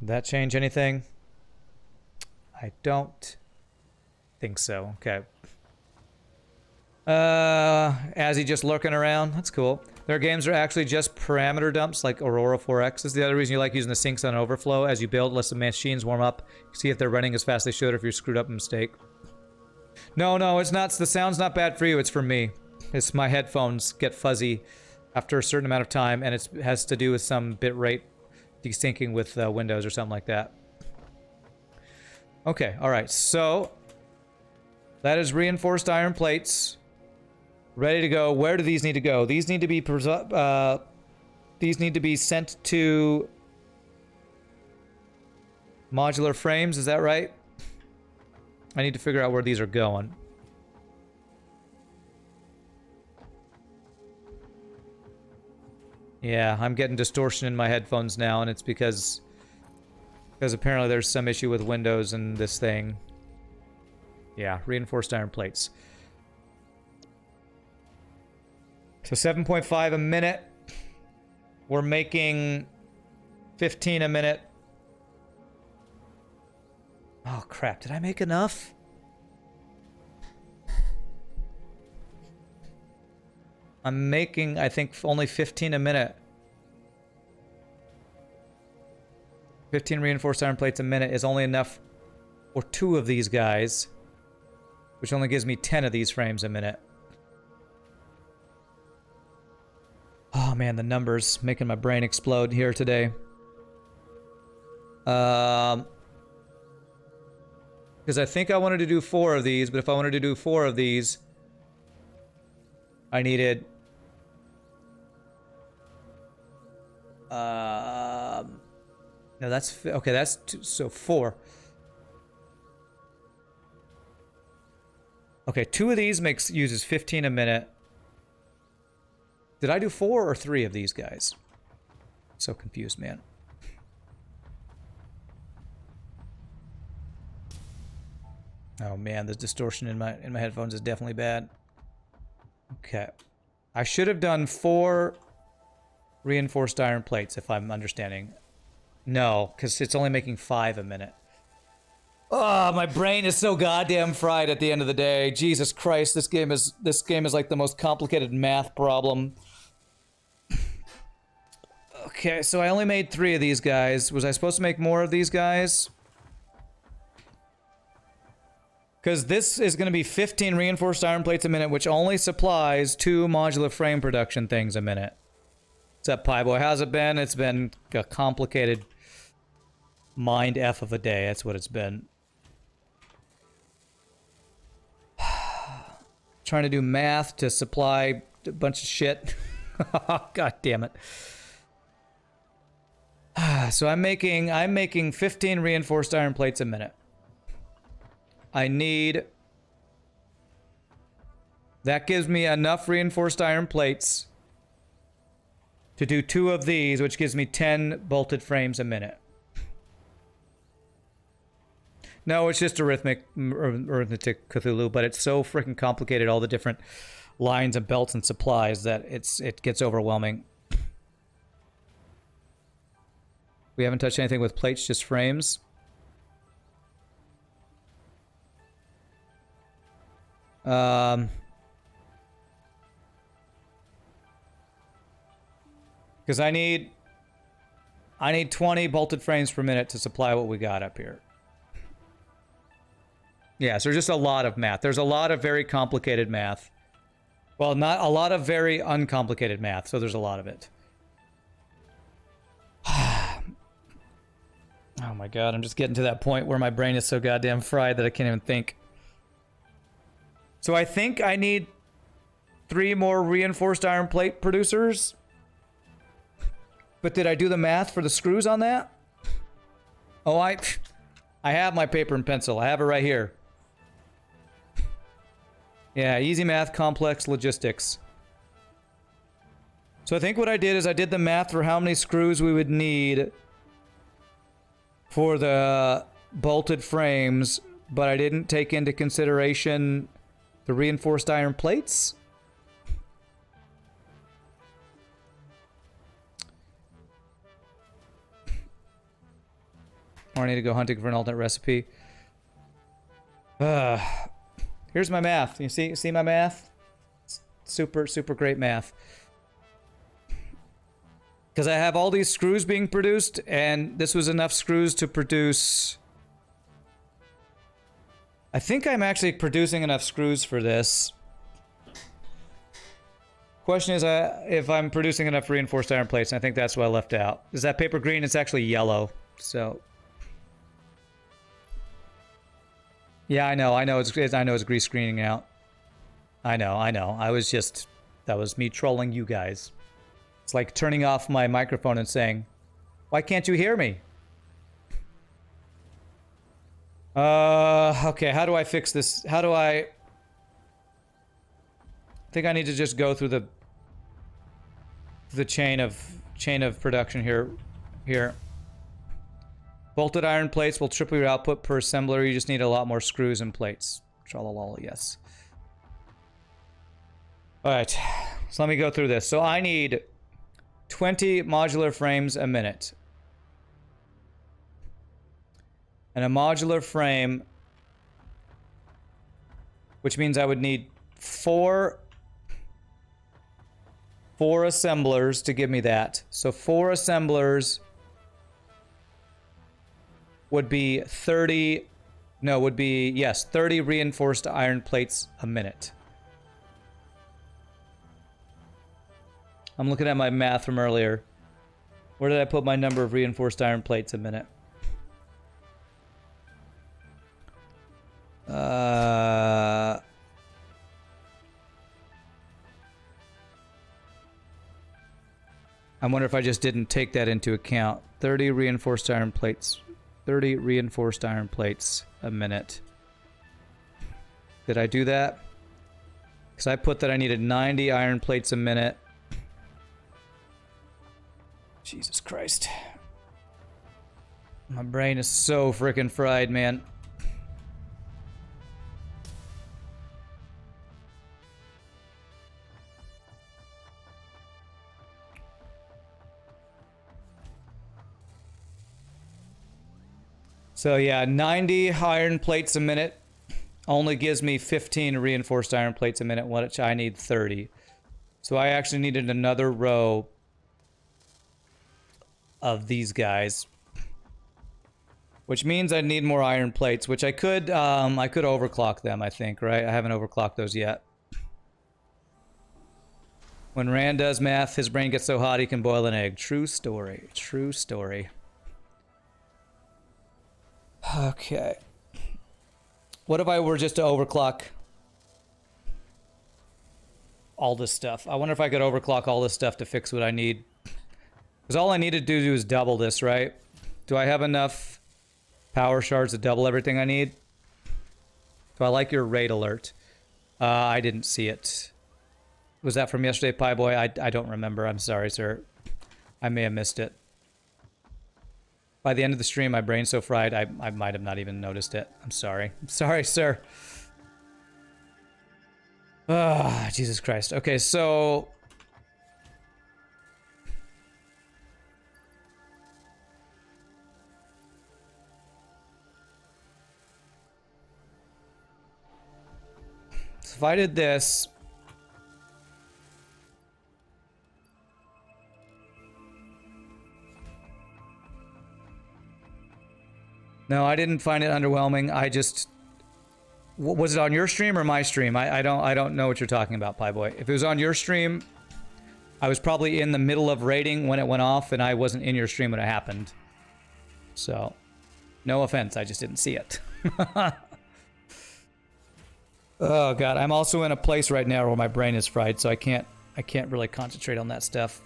Did that change anything? I don't think so. Okay. Azzy just lurking around. That's cool. Their games are actually just parameter dumps like Aurora 4X. This is the other reason you like using the sinks on overflow. As you build, lets the machines warm up. See if they're running as fast as they should or if you're screwed up a mistake. No, it's not. The sound's not bad for you. It's for me. It's my headphones get fuzzy after a certain amount of time, and it has to do with some bit rate desyncing with Windows or something like that. Okay, all right. So that is reinforced iron plates. Ready to go. Where do these need to go? These need to be sent to modular frames. Is that right? I need to figure out where these are going. Yeah, I'm getting distortion in my headphones now, and it's because apparently there's some issue with Windows and this thing. Yeah, reinforced iron plates. So 7.5 a minute. We're making 15 a minute. Oh crap, did I make enough? I'm making, I think, only 15 a minute. 15 reinforced iron plates a minute is only enough for 2 of these guys, which only gives me 10 of these frames a minute. Oh man, the numbers making my brain explode here today. Because I think I wanted to do 4 of these, but if I wanted to do 4 of these, I needed... no, that's... Okay, that's 2, so 4. Okay, 2 of these uses 15 a minute. Did I do 4 or 3 of these guys? So confused, man. Oh man, the distortion in my headphones is definitely bad. Okay. I should have done 4 reinforced iron plates if I'm understanding. No, because it's only making 5 a minute. Oh, my brain is so goddamn fried at the end of the day. Jesus Christ, this game is like the most complicated math problem. Okay, so I only made 3 of these guys. Was I supposed to make more of these guys? Because this is going to be 15 reinforced iron plates a minute, which only supplies 2 modular frame production things a minute. What's up, Pie Boy? How's it been? It's been a complicated mind F of a day. That's what it's been. Trying to do math to supply a bunch of shit. God damn it. So I'm making 15 reinforced iron plates a minute. I need... That gives me enough reinforced iron plates to do 2 of these, which gives me 10 bolted frames a minute. No, it's just arithmetic Cthulhu, but it's so freaking complicated, all the different lines and belts and supplies, that it gets overwhelming. We haven't touched anything with plates, just frames. Because I need 20 bolted frames per minute to supply what we got up here. Yeah, so there's just a lot of math. There's a lot of very complicated math. Well, not a lot of very uncomplicated math, so there's a lot of it. Oh my god, I'm just getting to that point where my brain is so goddamn fried that I can't even think. So I think I need 3 more reinforced iron plate producers. But did I do the math for the screws on that? Oh, I have my paper and pencil. I have it right here. Yeah, easy math, complex logistics. So I think what I did is I did the math for how many screws we would need for the bolted frames, but I didn't take into consideration the reinforced iron plates. Or I need to go hunting for an alternate recipe. Here's my math. You see my math? Super, super great math. Because I have all these screws being produced, and this was enough screws to produce... I think I'm actually producing enough screws for this. Question is if I'm producing enough reinforced iron plates, and I think that's what I left out. Is that paper green? It's actually yellow, so... Yeah, I know it's grease screening out. I know. That was me trolling you guys. It's like turning off my microphone and saying, "Why can't you hear me?" Okay, how do I fix this? How do I think I need to just go through the chain of production here. Bolted iron plates will triple your output per assembler. You just need a lot more screws and plates. Tralalala, yes. Alright, so let me go through this. So I need 20 modular frames a minute. And a modular frame, which means I would need four assemblers to give me that. So 4 assemblers would be 30 reinforced iron plates a minute. I'm looking at my math from earlier. Where did I put my number of reinforced iron plates a minute? I wonder if I just didn't take that into account. 30 reinforced iron plates. 30 reinforced iron plates a minute. Did I do that? Because I put that I needed 90 iron plates a minute. Jesus Christ. My brain is so freaking fried, man. So yeah, 90 iron plates a minute only gives me 15 reinforced iron plates a minute, which I need 30. So I actually needed another row of these guys, which means I need more iron plates, which I could overclock them, I think, right? I haven't overclocked those yet. When Rand does math, his brain gets so hot he can boil an egg. True story. True story. Okay. What if I were just to overclock all this stuff? I wonder if I could overclock all this stuff to fix what I need. Because all I need to do is double this, right? Do I have enough power shards to double everything I need? Do I like your raid alert? I didn't see it. Was that from yesterday, Pie Boy? I don't remember. I'm sorry, sir. I may have missed it. By the end of the stream, my brain's so fried, I might have not even noticed it. I'm sorry. I'm sorry, sir. Ah, Jesus Christ. Okay, so... So if I did this... No, I didn't find it underwhelming. I just... Was it on your stream or my stream? I don't know what you're talking about, Pie Boy. If it was on your stream, I was probably in the middle of raiding when it went off, and I wasn't in your stream when it happened. So, no offense, I just didn't see it. Oh god, I'm also in a place right now where my brain is fried, so I can't really concentrate on that stuff.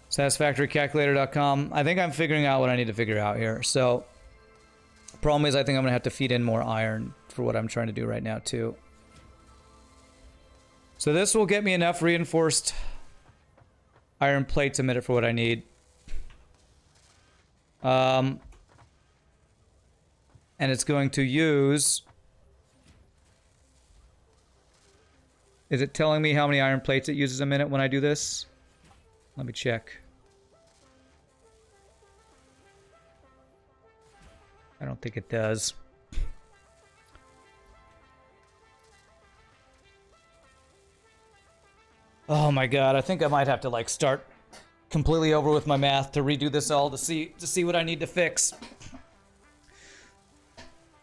Satisfactorycalculator.com. I think I'm figuring out what I need to figure out here. So, the problem is I think I'm going to have to feed in more iron for what I'm trying to do right now, too. So this will get me enough reinforced iron plates a minute for what I need. And it's going to use... Is it telling me how many iron plates it uses a minute when I do this? Let me check. I don't think it does. Oh my god, I think I might have to like start completely over with my math to redo this all to see what I need to fix.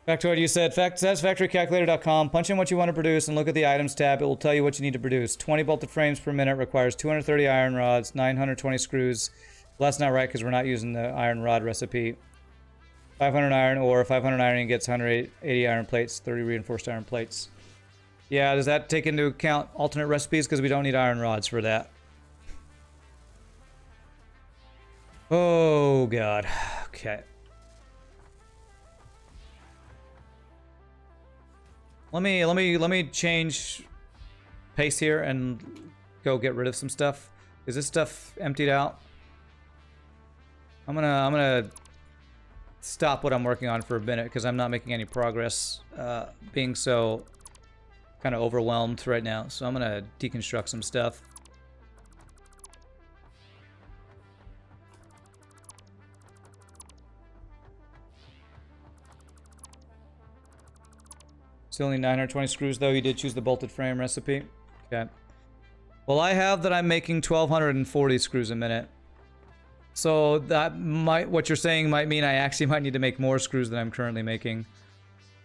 Back to what you said, satisfactorycalculator.com. Punch in what you want to produce and look at the items tab. It will tell you what you need to produce. 20 bolted frames per minute requires 230 iron rods, 920 screws. Well, that's not right because we're not using the iron rod recipe. 500 iron ore, 500 iron gets 180 iron plates, 30 reinforced iron plates. Yeah, does that take into account alternate recipes? Because we don't need iron rods for that. Oh god. Okay. Let me change pace here and go get rid of some stuff. Is this stuff emptied out? I'm gonna stop what I'm working on for a minute because I'm not making any progress, being so kind of overwhelmed right now. So I'm gonna deconstruct some stuff. Still only 920 screws though. You did choose the bolted frame recipe. Okay. Well, I have that I'm making 1240 screws a minute. So that might, what you're saying might mean I actually might need to make more screws than I'm currently making.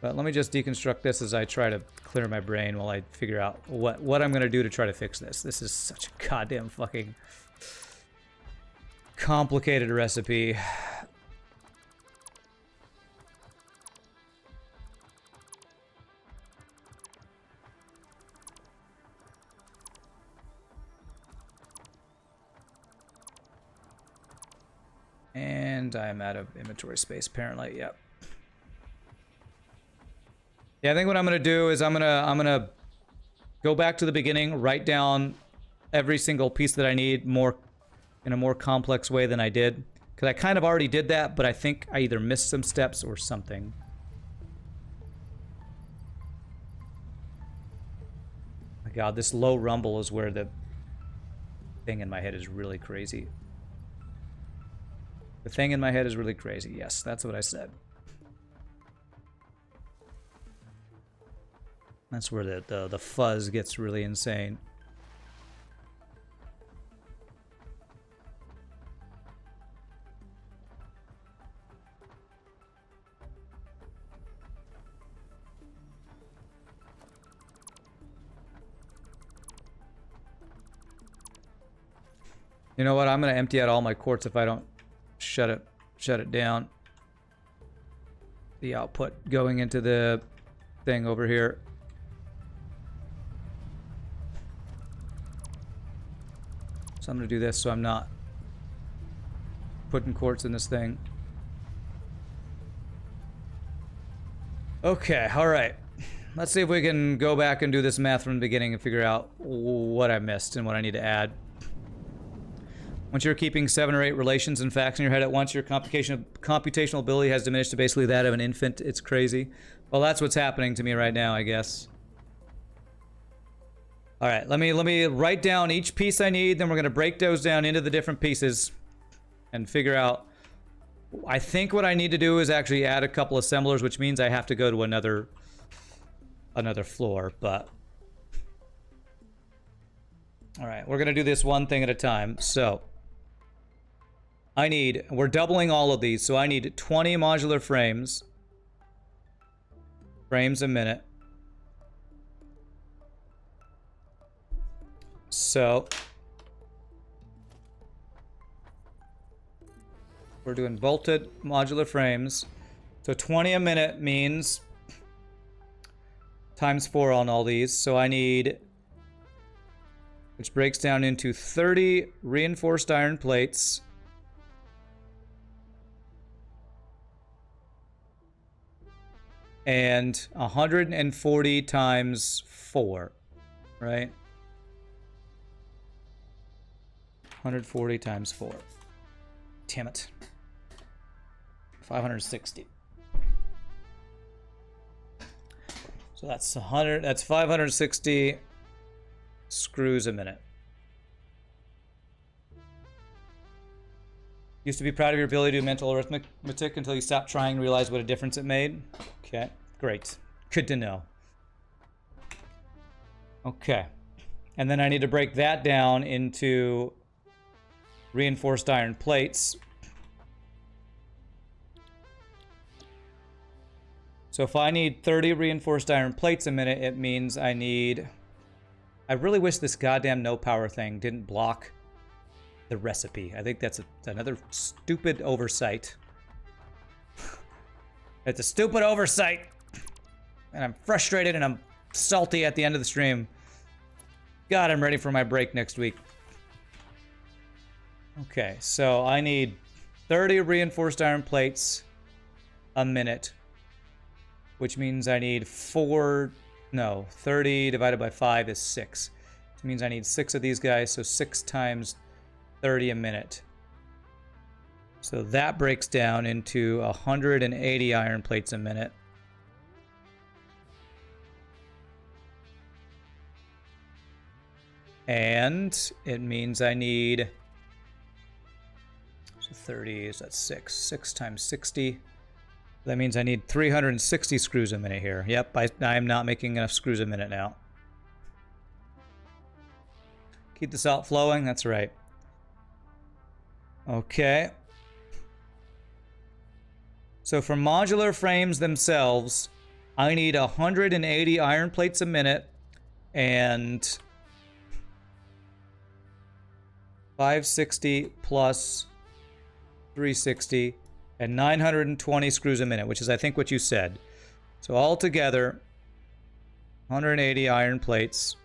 But let me just deconstruct this as I try to clear my brain while I figure out what I'm going to do to try to fix this. This is such a goddamn fucking complicated recipe. And I'm out of inventory space, apparently. Yep. Yeah, I think what I'm gonna do is I'm gonna go back to the beginning, write down every single piece that I need in a more complex way than I did. Because I kind of already did that, but I think I either missed some steps or something. My god, this low rumble is where the thing in my head is really crazy. The thing in my head is really crazy. Yes, that's what I said. That's where the fuzz gets really insane. You know what? I'm gonna empty out all my quartz if I don't shut it down. The output going into the thing over here. So I'm gonna do this so I'm not putting quartz in this thing. Okay, alright. Let's see if we can go back and do this math from the beginning and figure out what I missed and what I need to add. Once you're keeping 7 or 8 relations and facts in your head at once, your computational ability has diminished to basically that of an infant. It's crazy. Well, that's what's happening to me right now, I guess. All right, let me write down each piece I need, then we're going to break those down into the different pieces and figure out. I think what I need to do is actually add a couple assemblers, which means I have to go to another floor, but... All right, we're going to do this one thing at a time. So, we're doubling all of these, so I need 20 modular frames a minute. So, we're doing bolted modular frames. So 20 a minute means times 4 on all these. So I need, which breaks down into 30 reinforced iron plates. And 140 times 4, right? 140 times 4. Damn it. 560. So that's 100. That's 560 screws a minute. Used to be proud of your ability to do mental arithmetic until you stopped trying and realized what a difference it made. Okay, great. Good to know. Okay. And then I need to break that down into reinforced iron plates. So if I need 30 reinforced iron plates a minute, it means I need... I really wish this goddamn no power thing didn't block the recipe. I think that's another stupid oversight. It's a stupid oversight. And I'm frustrated and I'm salty at the end of the stream. God, I'm ready for my break next week. Okay, so I need 30 reinforced iron plates a minute, which means I need 30 divided by 5 is 6. Which means I need 6 of these guys, so 6 times 30 a minute. So that breaks down into 180 iron plates a minute. And it means I need... So 30 is that 6. 6 times 60. That means I need 360 screws a minute here. Yep, I am not making enough screws a minute now. Keep the salt flowing, that's right. Okay. So for modular frames themselves, I need 180 iron plates a minute and 560 plus 360 and 920 screws a minute, which is I think what you said. So altogether, 180 iron plates,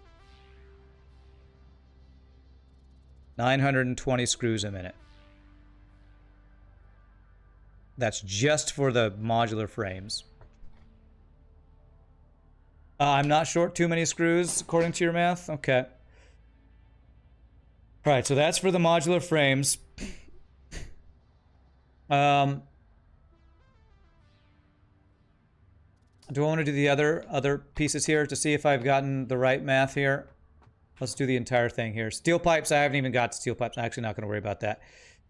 920 screws a minute. That's just for the modular frames. I'm not short too many screws, according to your math? Okay. All right, so that's for the modular frames. Do I want to do the other pieces here to see if I've gotten the right math here? Let's do the entire thing here. Steel pipes, I haven't even got to steel pipes. I'm actually not going to worry about that.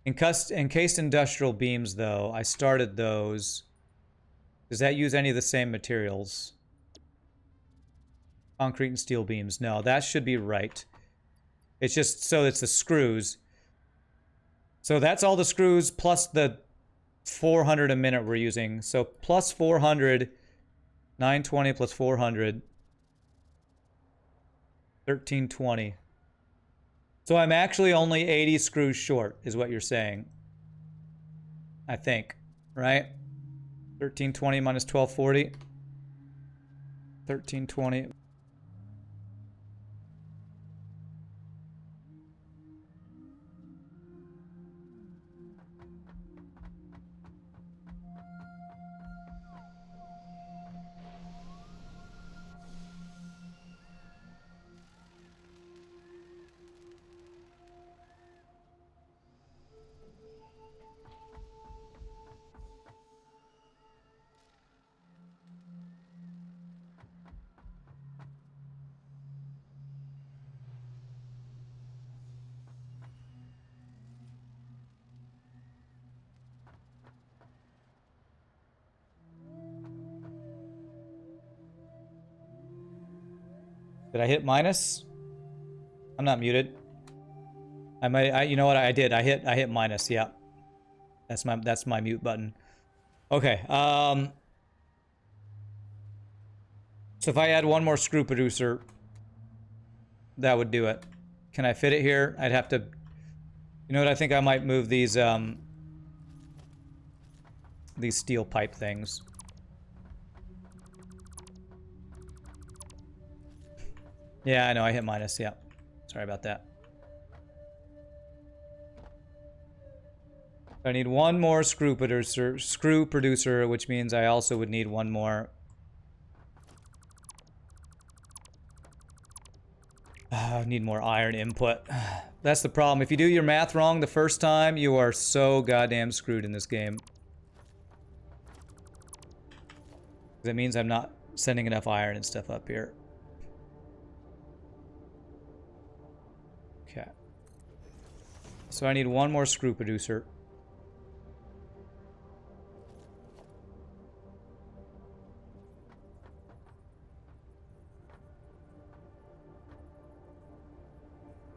Encased industrial beams, though, I started those. Does that use any of the same materials? Concrete and steel beams. No, that should be right. It's just so it's the screws. So that's all the screws plus the 400 a minute we're using. So plus 400, 920 plus 400, 1320. So I'm actually only 80 screws short, is what you're saying. I think, right? 1320 minus 1240. 1320. Did I hit minus? I'm not muted. You know what I did? I hit minus. Yeah. That's my mute button. Okay. So if I add one more screw producer, that would do it. Can I fit it here? I'd have to. You know what? I think I might move these steel pipe things. Yeah, I know, I hit minus, yeah. Sorry about that. I need one more screw producer, which means I also would need one more. I need more iron input. That's the problem. If you do your math wrong the first time, you are so goddamn screwed in this game. That means I'm not sending enough iron and stuff up here. Okay. So I need one more screw producer.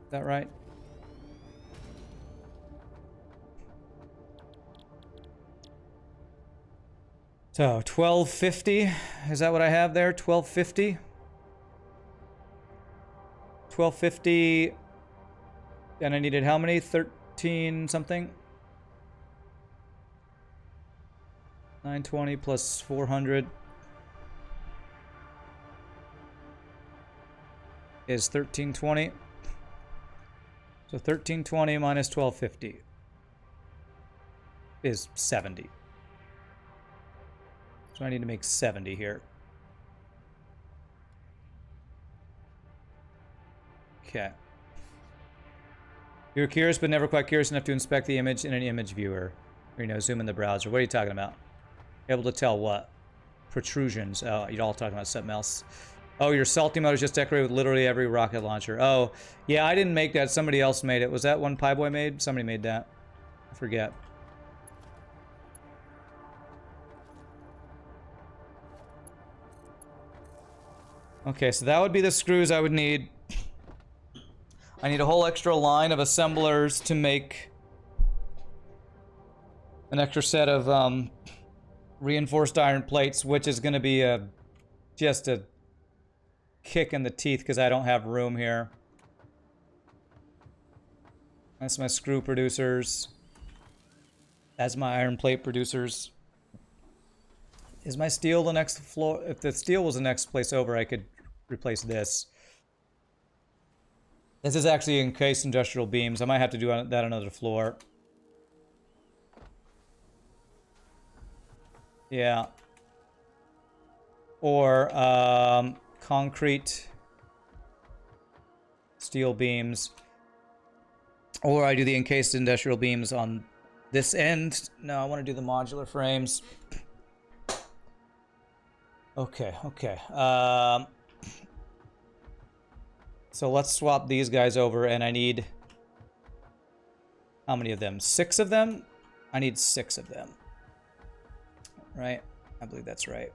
Is that right? So 1250, is that what I have there? 1250? 1250, and I needed how many? 13 something? 920 plus 400 is 1320. So 1320 minus 1250 is 70. So I need to make 70 here. Okay. You're curious but never quite curious enough to inspect the image in an image viewer. Or, you know, zoom in the browser. What are you talking about? Able to tell what? Protrusions. Oh, you're all talking about something else. Oh, your salty mode is just decorated with literally every rocket launcher. Oh, yeah, I didn't make that. Somebody else made it. Was that one Pieboy made? Somebody made that. I forget. Okay, so that would be the screws I would need. I need a whole extra line of assemblers to make an extra set of reinforced iron plates, which is going to be just a kick in the teeth because I don't have room here. That's my screw producers. That's my iron plate producers. Is my steel the next floor? If the steel was the next place over, I could replace this. This is actually encased industrial beams. I might have to do that on another floor. Yeah. Or concrete steel beams. Or I do the encased industrial beams on this end. No, I want to do the modular frames. Okay, okay. So let's swap these guys over, and I need... How many of them? 6 of them? I need 6 of them. Right? I believe that's right.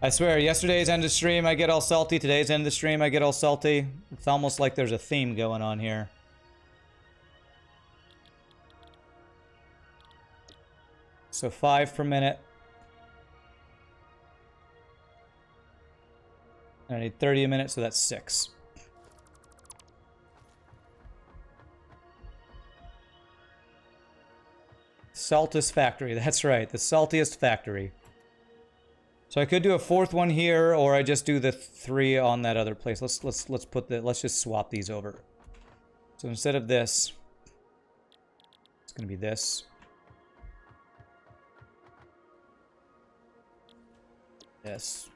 I swear, yesterday's end of stream, I get all salty. Today's end of stream, I get all salty. It's almost like there's a theme going on here. So 5 per minute. I need 30 a minute, so that's 6. Satisfactory, that's right, the saltiest factory. So I could do a 4th one here, or I just do the 3 on that other place. Let's just swap these over. So instead of this, it's gonna be this. Yes.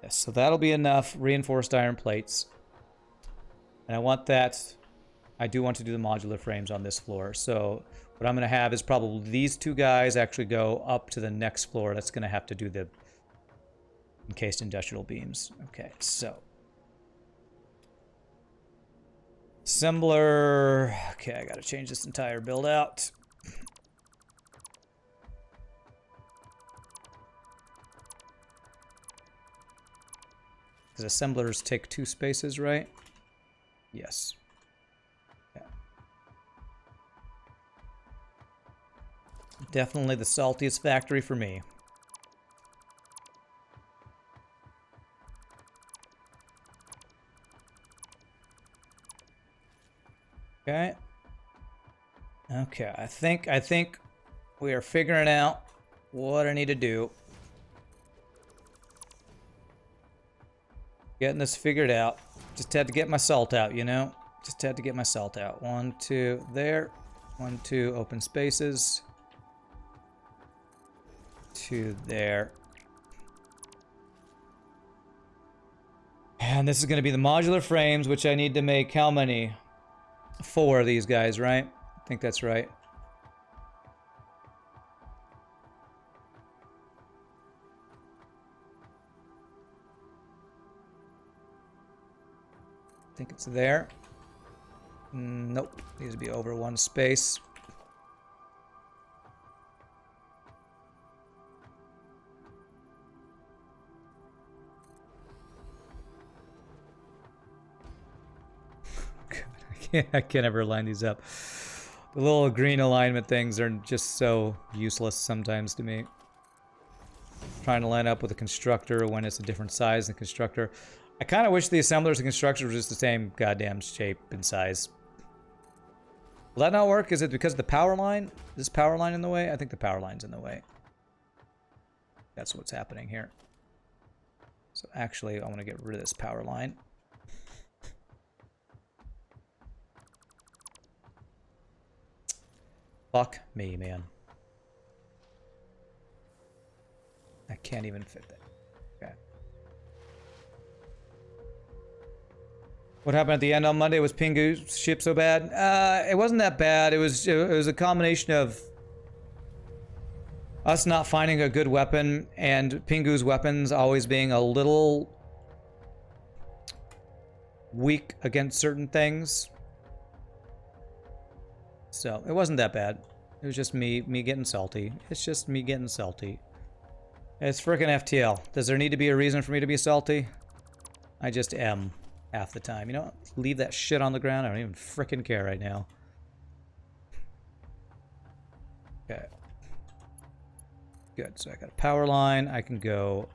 Yes, so that'll be enough reinforced iron plates. And I want that, I do want to do the modular frames on this floor. So what I'm going to have is probably these 2 guys actually go up to the next floor. That's going to have to do the encased industrial beams. Okay, so. Assembler. Okay, I got to change this entire build out. Because assemblers take 2 spaces, right? Yes. Yeah. Definitely the saltiest factory for me. Okay. Okay, I think we are figuring out what I need to do. Getting this figured out. Just had to get my salt out, you know? Just had to get my salt out. 1, 2, there. 1, 2, open spaces. 2 there. And this is going to be the modular frames, which I need to make how many? 4 of these guys, right? I think that's right. I think it's there. Nope. Needs to be over one space. I can't ever line these up. The little green alignment things are just so useless sometimes to me. Trying to line up with a constructor when it's a different size than constructor. I kind of wish the assemblers and constructors were just the same goddamn shape and size. Will that not work? Is it because of the power line? Is this power line in the way? I think the power line's in the way. That's what's happening here. So actually, I want to get rid of this power line. Fuck me, man. I can't even fit that. Okay. What happened at the end on Monday? Was Pingu's ship so bad? It wasn't that bad. It was a combination of us not finding a good weapon and Pingu's weapons always being a little weak against certain things. So, it wasn't that bad. It was just me getting salty. It's just me getting salty. It's frickin' FTL. Does there need to be a reason for me to be salty? I just am half the time. You know, leave that shit on the ground. I don't even frickin' care right now. Okay. Good. So I got a power line. I can go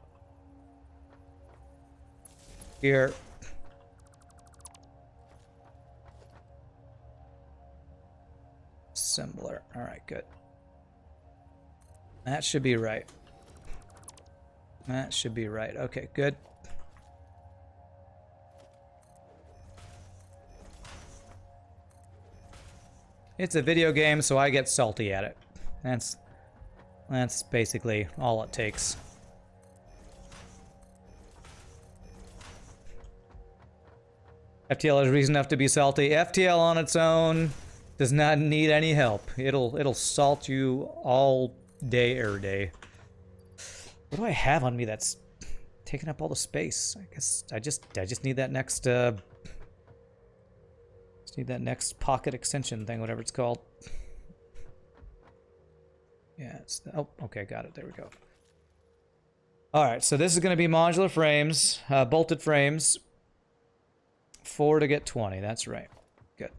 here. Assembler. All right, good. That should be right. That should be right. Okay, good. It's a video game, so I get salty at it. That's basically all it takes. FTL is reason enough to be salty. FTL on its own does not need any help. It'll salt you all day, every day. What do I have on me that's taking up all the space? I guess I just need that next pocket extension thing, whatever it's called. Yeah, it's oh, okay, got it. There we go. All right, so this is going to be modular frames, bolted frames. 4 to get 20. That's right. Good.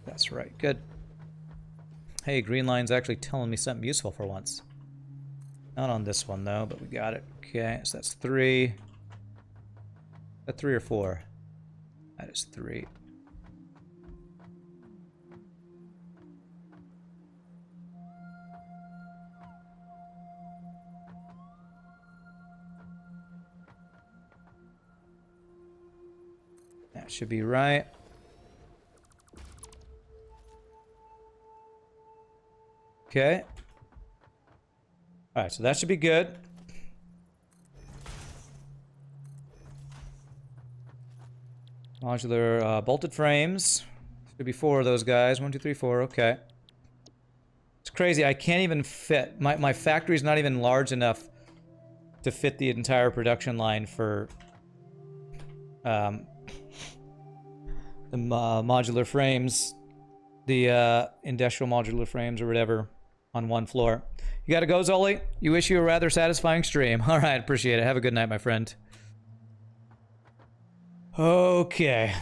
That's right. Good. Hey, green line's actually telling me something useful for once. Not on this one, though, but we got it. Okay, so that's 3. Is that 3 or 4? That is 3. That should be right. Okay. Alright, so that should be good. Modular bolted frames. Should be 4 of those guys. 1, 2, 3, 4. Okay. It's crazy. I can't even fit. My factory's not even large enough to fit the entire production line for the modular frames. The industrial modular frames or whatever on one floor. You gotta go, Zoli. You wish you a rather satisfying stream. All right, appreciate it. Have a good night, my friend. Okay.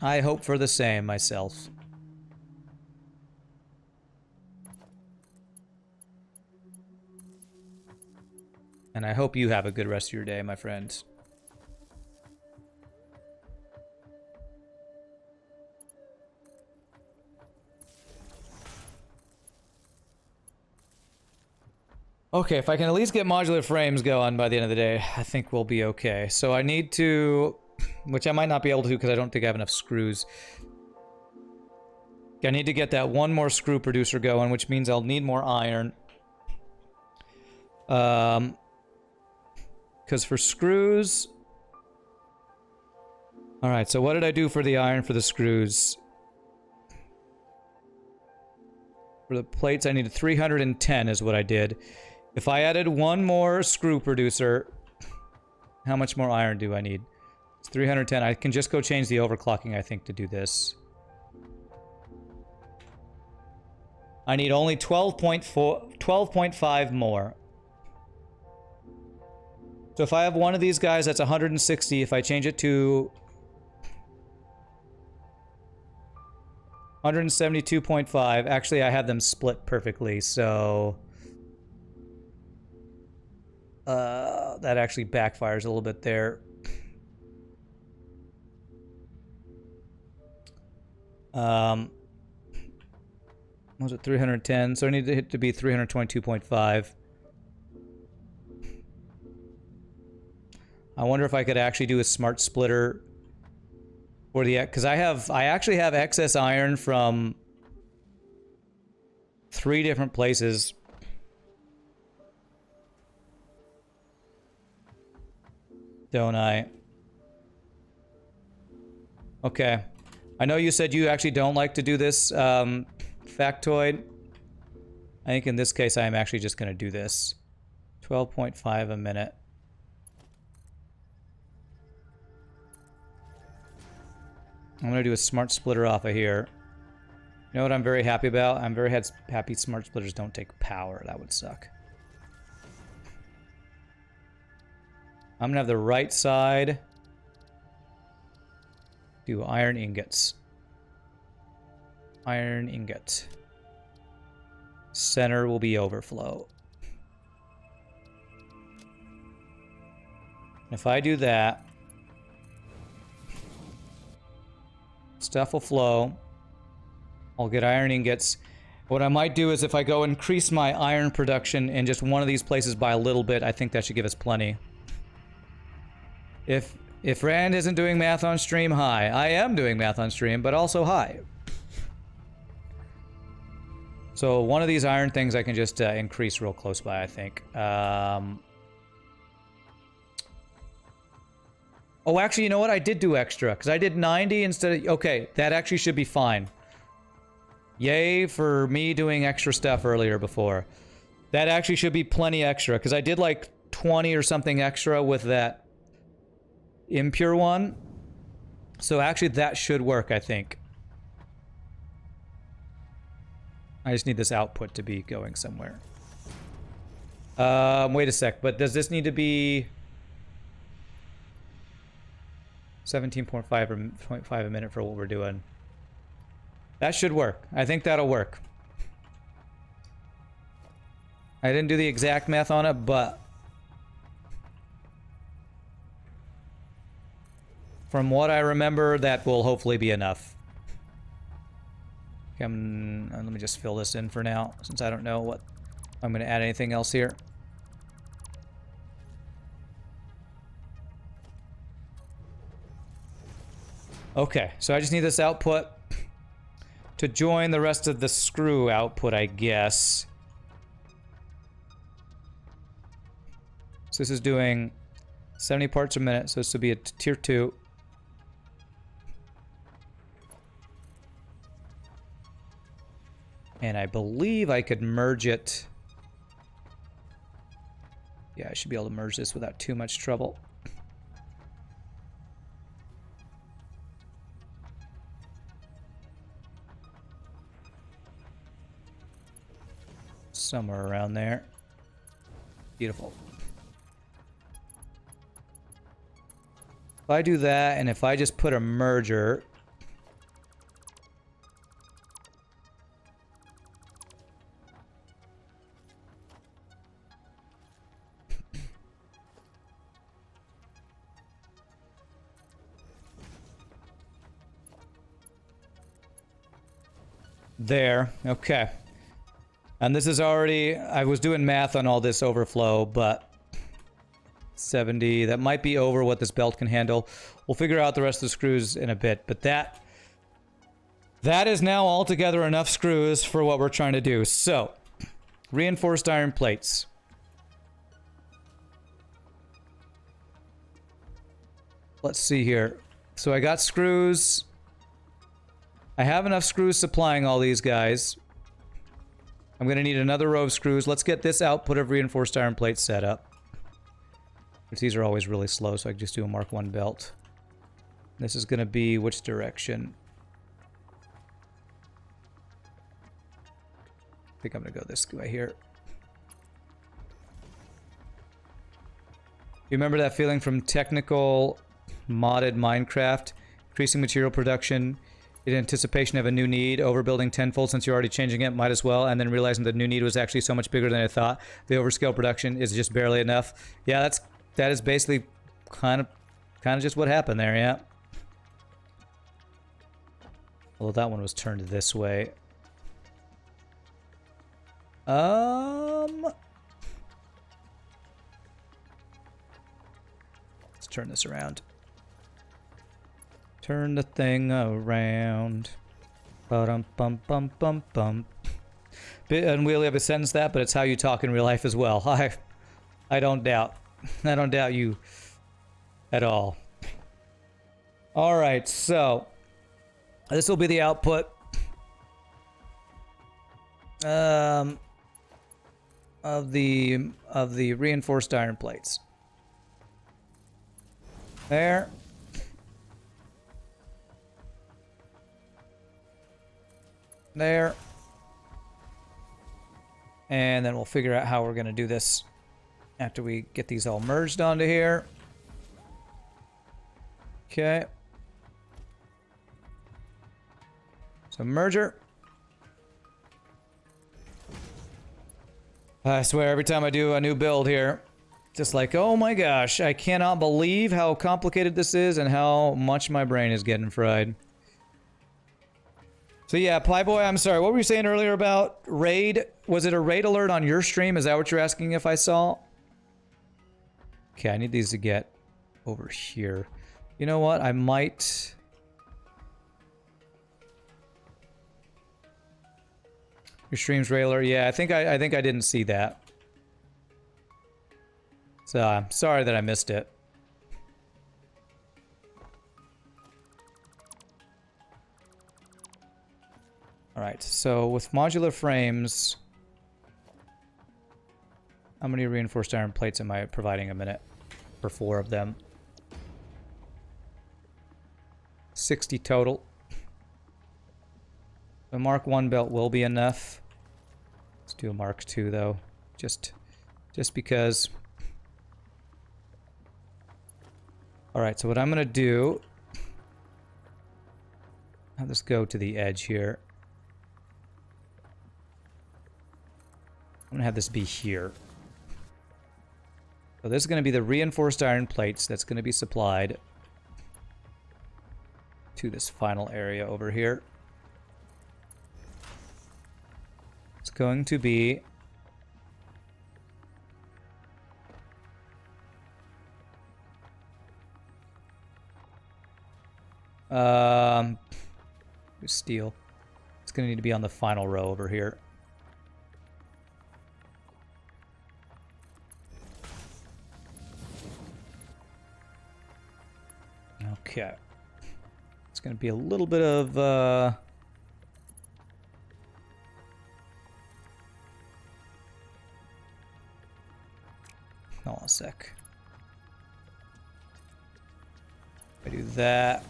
I hope for the same myself. And I hope you have a good rest of your day, my friends. Okay, if I can at least get modular frames going by the end of the day, I think we'll be okay. So I need to, which I might not be able to do because I don't think I have enough screws. I need to get that one more screw producer going, which means I'll need more iron. because for screws... Alright, so what did I do for the iron for the screws? For the plates, I needed 310 is what I did. If I added one more screw producer, how much more iron do I need? It's 310. I can just go change the overclocking, I think, to do this. I need only 12.5 more. So if I have one of these guys, that's 160. If I change it to 172.5, actually I have them split perfectly, so that actually backfires a little bit there. Was it 310? So I need to hit to be 322.5. I wonder if I could actually do a smart splitter for the, because I actually have excess iron from 3 different places. Don't I? Okay. I know you said you actually don't like to do this factoid. I think in this case I am actually just going to do this. 12.5 a minute. I'm going to do a smart splitter off of here. You know what I'm very happy about? I'm very happy smart splitters don't take power. That would suck. I'm going to have the right side do iron ingots. Iron ingot. Center will be overflow. If I do that, stuff will flow. I'll get iron ingots. What I might do is if I go increase my iron production in just one of these places by a little bit, I think that should give us plenty. If Rand isn't doing math on stream, hi. I am doing math on stream, but also hi. So one of these iron things I can just increase real close by, I think. Oh, actually, you know what? I did do extra, because I did 90 instead of... Okay, that actually should be fine. Yay for me doing extra stuff earlier before. That actually should be plenty extra, because I did like 20 or something extra with that impure one. So actually that should work, I think. I just need this output to be going somewhere. Wait a sec, but does this need to be 17.5 or 0.5 a minute for what we're doing? That should work. I think that'll work. I didn't do the exact math on it, but from what I remember, that will hopefully be enough. Okay, let me just fill this in for now, since I don't know what I'm going to add anything else here. Okay, so I just need this output to join the rest of the screw output, I guess. So this is doing 70 parts a minute, so this will be a tier 2. And I believe I could merge it. Yeah, I should be able to merge this without too much trouble. Somewhere around there. Beautiful. If I do that, and if I just put a merger... There, okay. And this is already, I was doing math on all this overflow, but 70, that might be over what this belt can handle. We'll figure out the rest of the screws in a bit, but that is now altogether enough screws for what we're trying to do. So, reinforced iron plates. Let's see here. So I got screws. I have enough screws supplying all these guys. I'm going to need another row of screws. Let's get this output of reinforced iron plates set up. Because these are always really slow, so I can just do a Mark 1 belt. This is going to be which direction? I think I'm going to go this way here. You remember that feeling from technical modded Minecraft? Increasing material production in anticipation of a new need, overbuilding tenfold since you're already changing it, might as well, and then realizing the new need was actually so much bigger than I thought. The overscale production is just barely enough. Yeah, that is basically kind of just what happened there, yeah. Although that one was turned this way. Let's turn this around. Turn the thing around. Ba-dum-bum-bum-bum-bum. Bit unwieldy of a sentence that, but it's how you talk in real life as well. I don't doubt. I don't doubt you at all. Alright, so this will be the output of the reinforced iron plates. There. There. And then we'll figure out how we're going to do this after we get these all merged onto here. Okay. So merger. I swear every time I do a new build here, just like, oh my gosh, I cannot believe how complicated this is and how much my brain is getting fried. So yeah, Plyboy, I'm sorry, what were you saying earlier about raid? Was it a raid alert on your stream? Is that what you're asking if I saw? Okay, I need these to get over here. You know what? I might... Your stream's raid alert? Yeah, I think I didn't see that. So I'm sorry that I missed it. Alright, so with modular frames, how many reinforced iron plates am I providing a minute? For 4 of them. 60 total. The Mark 1 belt will be enough. Let's do a Mark 2 though. Just because. Alright, so what I'm gonna do, have this go to the edge here. I'm gonna have this be here. So this is gonna be the reinforced iron plates that's gonna be supplied to this final area over here. It's going to be steel. It's gonna need to be on the final row over here. Okay. It's going to be a little bit of, hold on a sec. I do that.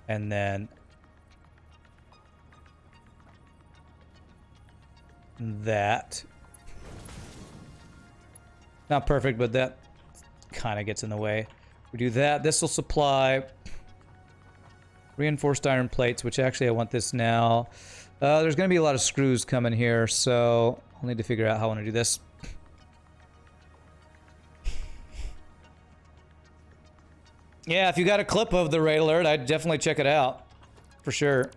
And then that. Not perfect, but that kind of gets in the way. We do that. This will supply reinforced iron plates, which actually I want this now. There's going to be a lot of screws coming here, so I'll need to figure out how I want to do this. Yeah, if you got a clip of the raid alert, I'd definitely check it out. For sure.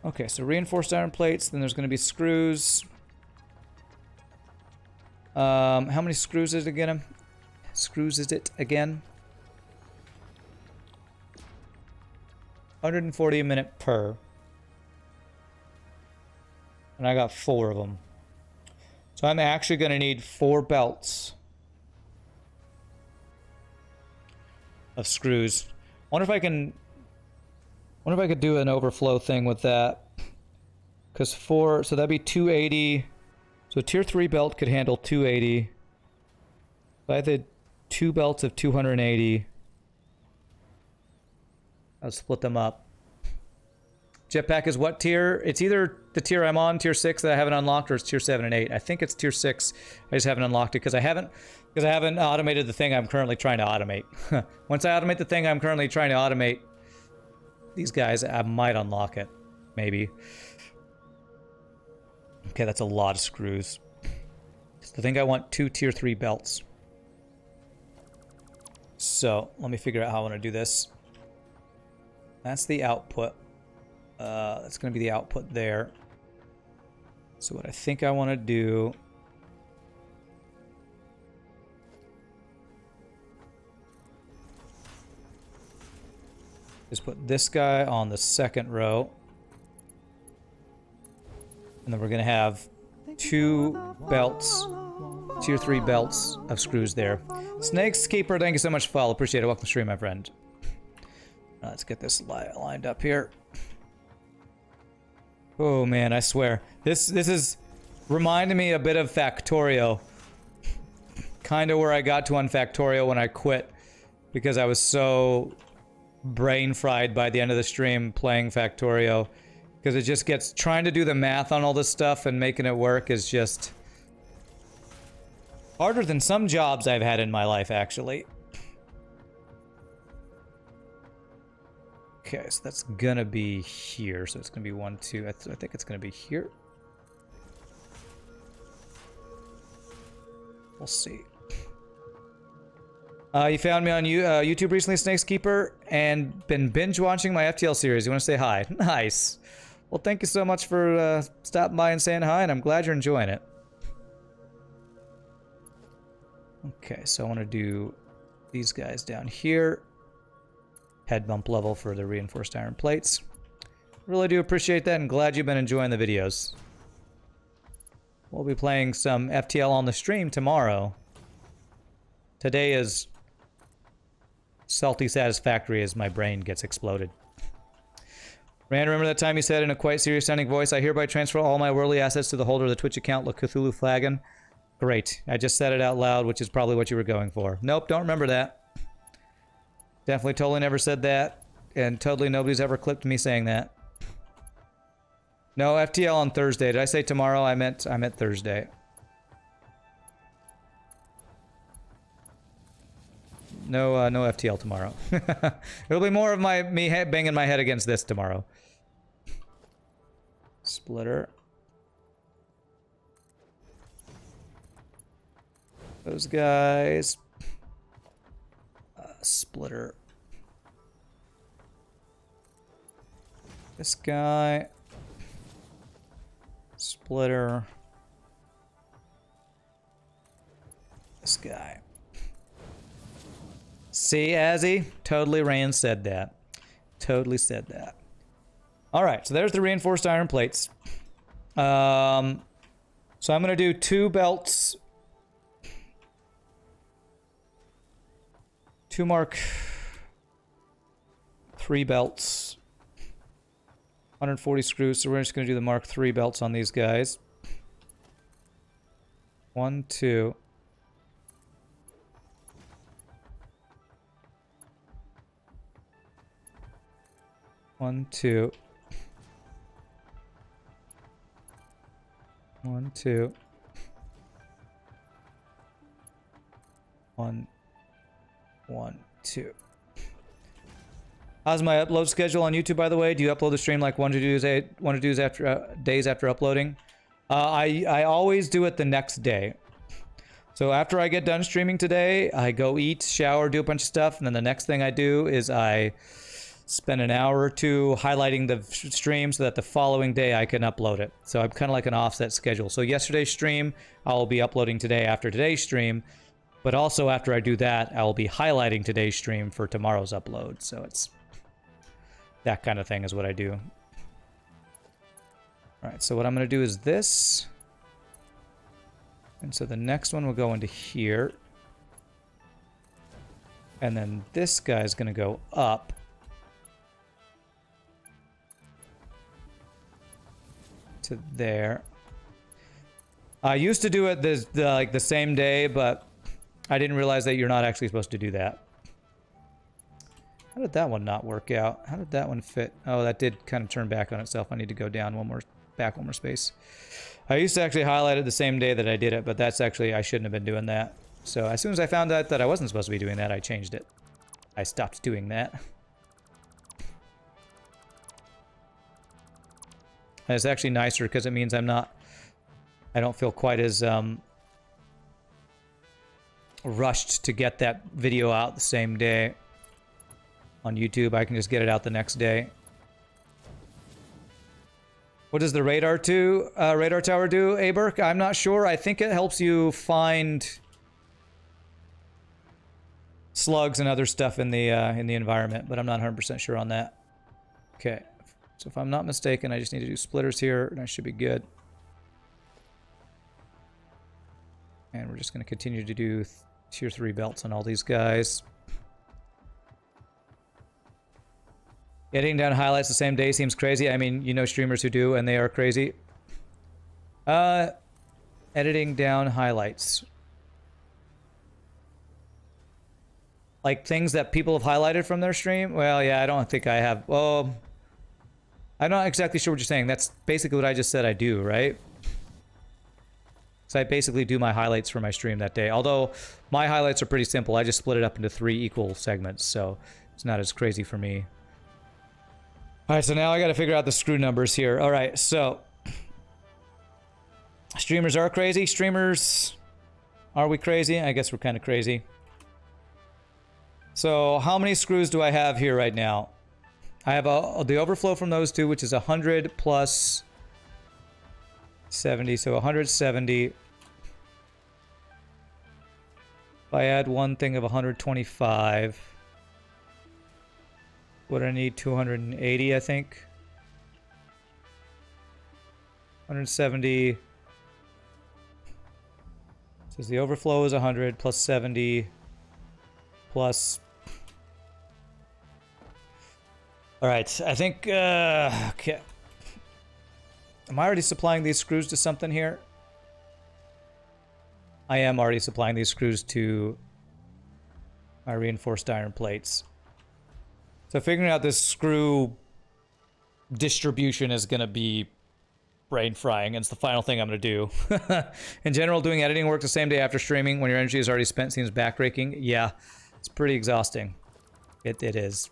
Okay, so reinforced iron plates, then there's going to be screws. How many screws is it again? Screws is it again? 140 a minute per. And I got 4 of them. So I'm actually going to need 4 belts. of screws. Wonder if I could do an overflow thing with that. Because so that'd be 280. So a tier 3 belt could handle 280. If I had 2 belts of 280, I'll split them up. Jetpack is what tier? It's either the tier I'm on, tier 6 that I haven't unlocked, or it's tier 7 and 8. I think it's tier 6. I just haven't unlocked it because I haven't automated the thing I'm currently trying to automate. Once I automate the thing I'm currently trying to automate, these guys, I might unlock it. Maybe. Okay, that's a lot of screws. So I think I want 2 tier 3 belts. So, let me figure out how I want to do this. That's the output. That's going to be the output there. So what I think I want to do is put this guy on the second row. And then we're going to have 2 belts, tier 3 belts of screws there. Snakes Keeper, thank you so much for follow. Appreciate it. Welcome to the stream, my friend. Let's get this lined up here. Oh man, I swear. This is reminding me a bit of Factorio. Kind of where I got to on Factorio when I quit. Because I was so brain fried by the end of the stream playing Factorio. Because it just gets... Trying to do the math on all this stuff and making it work is just... harder than some jobs I've had in my life, actually. Okay, so that's gonna be here. So it's gonna be 1, 2. I think it's gonna be here. We'll see. You found me on YouTube recently, Snakes Keeper, and been binge watching my FTL series. You want to say hi? Nice. Well, thank you so much for stopping by and saying hi, and I'm glad you're enjoying it. Okay, so I want to do these guys down here. Head bump level for the reinforced iron plates. Really do appreciate that and glad you've been enjoying the videos. We'll be playing some FTL on the stream tomorrow. Today is salty satisfactory as my brain gets exploded. Rand, remember that time you said in a quite serious sounding voice, I hereby transfer all my worldly assets to the holder of the Twitch account, Cthulhu Flagon? Great. I just said it out loud, which is probably what you were going for. Nope, don't remember that. Definitely totally never said that. And totally nobody's ever clipped me saying that. No, FTL on Thursday. Did I say tomorrow? I meant Thursday. No, no FTL tomorrow. It'll be more of me banging my head against this tomorrow. Splitter. Those guys. Splitter. This guy. Splitter. This guy. See, Azzy? Totally Rand said that. Totally said that. Alright, so there's the reinforced iron plates. So I'm going to do 2 belts. 2 Mark 3 belts. 140 screws, so we're just going to do the Mark 3 belts on these guys. 1, 2. 1, 2. 1, 2. 1, 1, 2. How's my upload schedule on YouTube, by the way? Do you upload the stream like 1 to 2 days after days after uploading? I always do it the next day. So after I get done streaming today, I go eat, shower, do a bunch of stuff, and then the next thing I do is I spend an hour or two highlighting the stream so that the following day I can upload it. So I'm kind of like an offset schedule. So yesterday's stream, I'll be uploading today after today's stream. But also after I do that, I will be highlighting today's stream for tomorrow's upload. So it's that kind of thing is what I do. All right, so what I'm going to do is this. And so the next one will go into here. And then this guy's gonna go up. To there. I used to do it like the same day, but I didn't realize that you're not actually supposed to do that. How did that one not work out? How did that one fit? Oh, that did kind of turn back on itself. I need to go down back one more space. I used to actually highlight it the same day that I did it, but that's actually, I shouldn't have been doing that. So as soon as I found out that I wasn't supposed to be doing that, I changed it. I stopped doing that. And it's actually nicer because it means I don't feel quite as rushed to get that video out the same day. On YouTube, I can just get it out the next day. What does the radar tower do, Aberk? I'm not sure. I think it helps you find slugs and other stuff in the environment, but I'm not 100% sure on that. Okay, so if I'm not mistaken, I just need to do splitters here, and I should be good. And we're just going to continue to do tier 3 belts on all these guys. Editing down highlights the same day seems crazy. I mean, you know streamers who do, and they are crazy. Editing down highlights. Like things that people have highlighted from their stream? Well, yeah, I don't think I have. Well, I'm not exactly sure what you're saying. That's basically what I just said I do, right? So I basically do my highlights for my stream that day. Although, my highlights are pretty simple. I just split it up into 3 equal segments, so it's not as crazy for me. Alright, so now I gotta figure out the screw numbers here. Alright, so... Streamers are crazy. Streamers... Are we crazy? I guess we're kind of crazy. So, how many screws do I have here right now? I have the overflow from those two, which is 100 plus 70, so 170. If I add one thing of 125... What I need, 280, I think. 170. Says the overflow is 100 plus 70 plus. All right, I think. Okay. Am I already supplying these screws to something here? I am already supplying these screws to my reinforced iron plates. So figuring out this screw distribution is going to be brain frying, and it's the final thing I'm going to do. In general, doing editing work the same day after streaming when your energy is already spent seems backbreaking. Yeah, it's pretty exhausting. It is.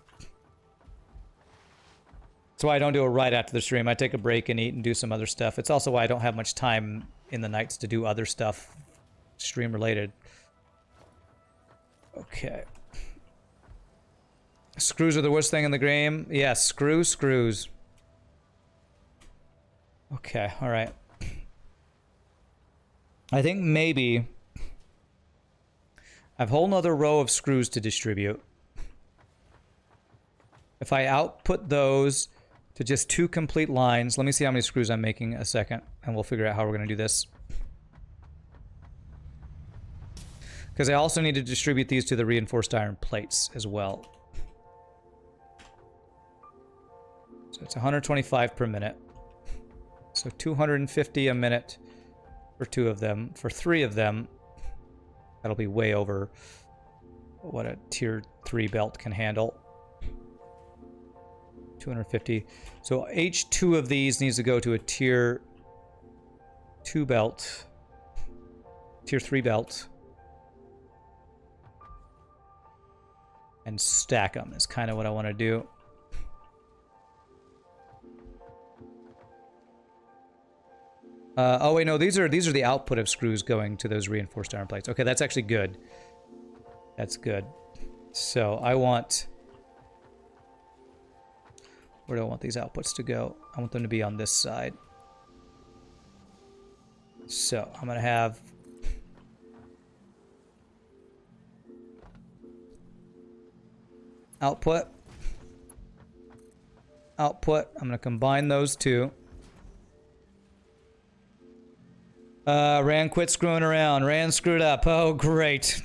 That's why I don't do it right after the stream. I take a break and eat and do some other stuff. It's also why I don't have much time in the nights to do other stuff stream related. Okay. Screws are the worst thing in the game. Yeah, screws. Okay, alright. I think maybe I have a whole nother row of screws to distribute. If I output those to just 2 complete lines, let me see how many screws I'm making a second, and we'll figure out how we're going to do this. Because I also need to distribute these to the reinforced iron plates as well. So it's 125 per minute. So 250 a minute for 2 of them. For 3 of them, that'll be way over what a tier 3 belt can handle. 250. So each 2 of these needs to go to a tier 2 belt. Tier 3 belt. And stack them is kind of what I want to do. Oh wait, no, these are the output of screws going to those reinforced iron plates. Okay, that's actually good. That's good. So I want... Where do I want these outputs to go? I want them to be on this side. So I'm going to have... Output. Output. I'm going to combine those two. Rand quit screwing around. Rand screwed up. Oh, great.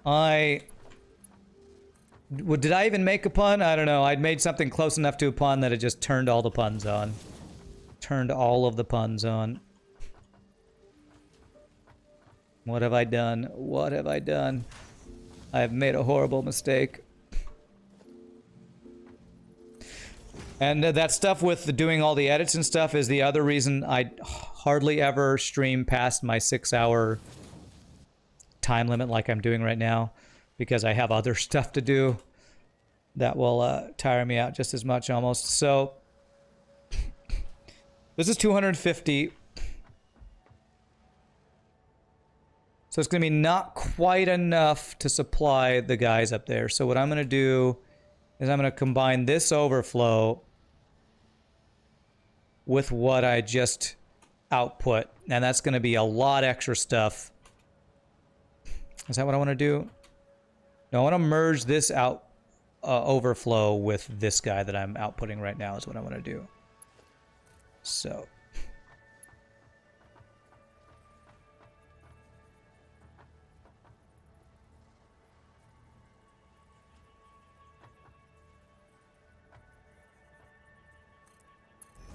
I Did I even make a pun? I don't know. I'd made something close enough to a pun that it just turned all the puns on. Turned all of the puns on. What have I done? What have I done? I have made a horrible mistake. And that stuff with doing all the edits and stuff is the other reason I hardly ever stream past my 6-hour time limit like I'm doing right now, because I have other stuff to do that will tire me out just as much almost. So this is 250. So it's going to be not quite enough to supply the guys up there. So what I'm going to do is I'm going to combine this overflow with what I just output. And that's going to be a lot extra stuff. Is that what I want to do? No, I want to merge this out overflow with this guy that I'm outputting right now is what I want to do. So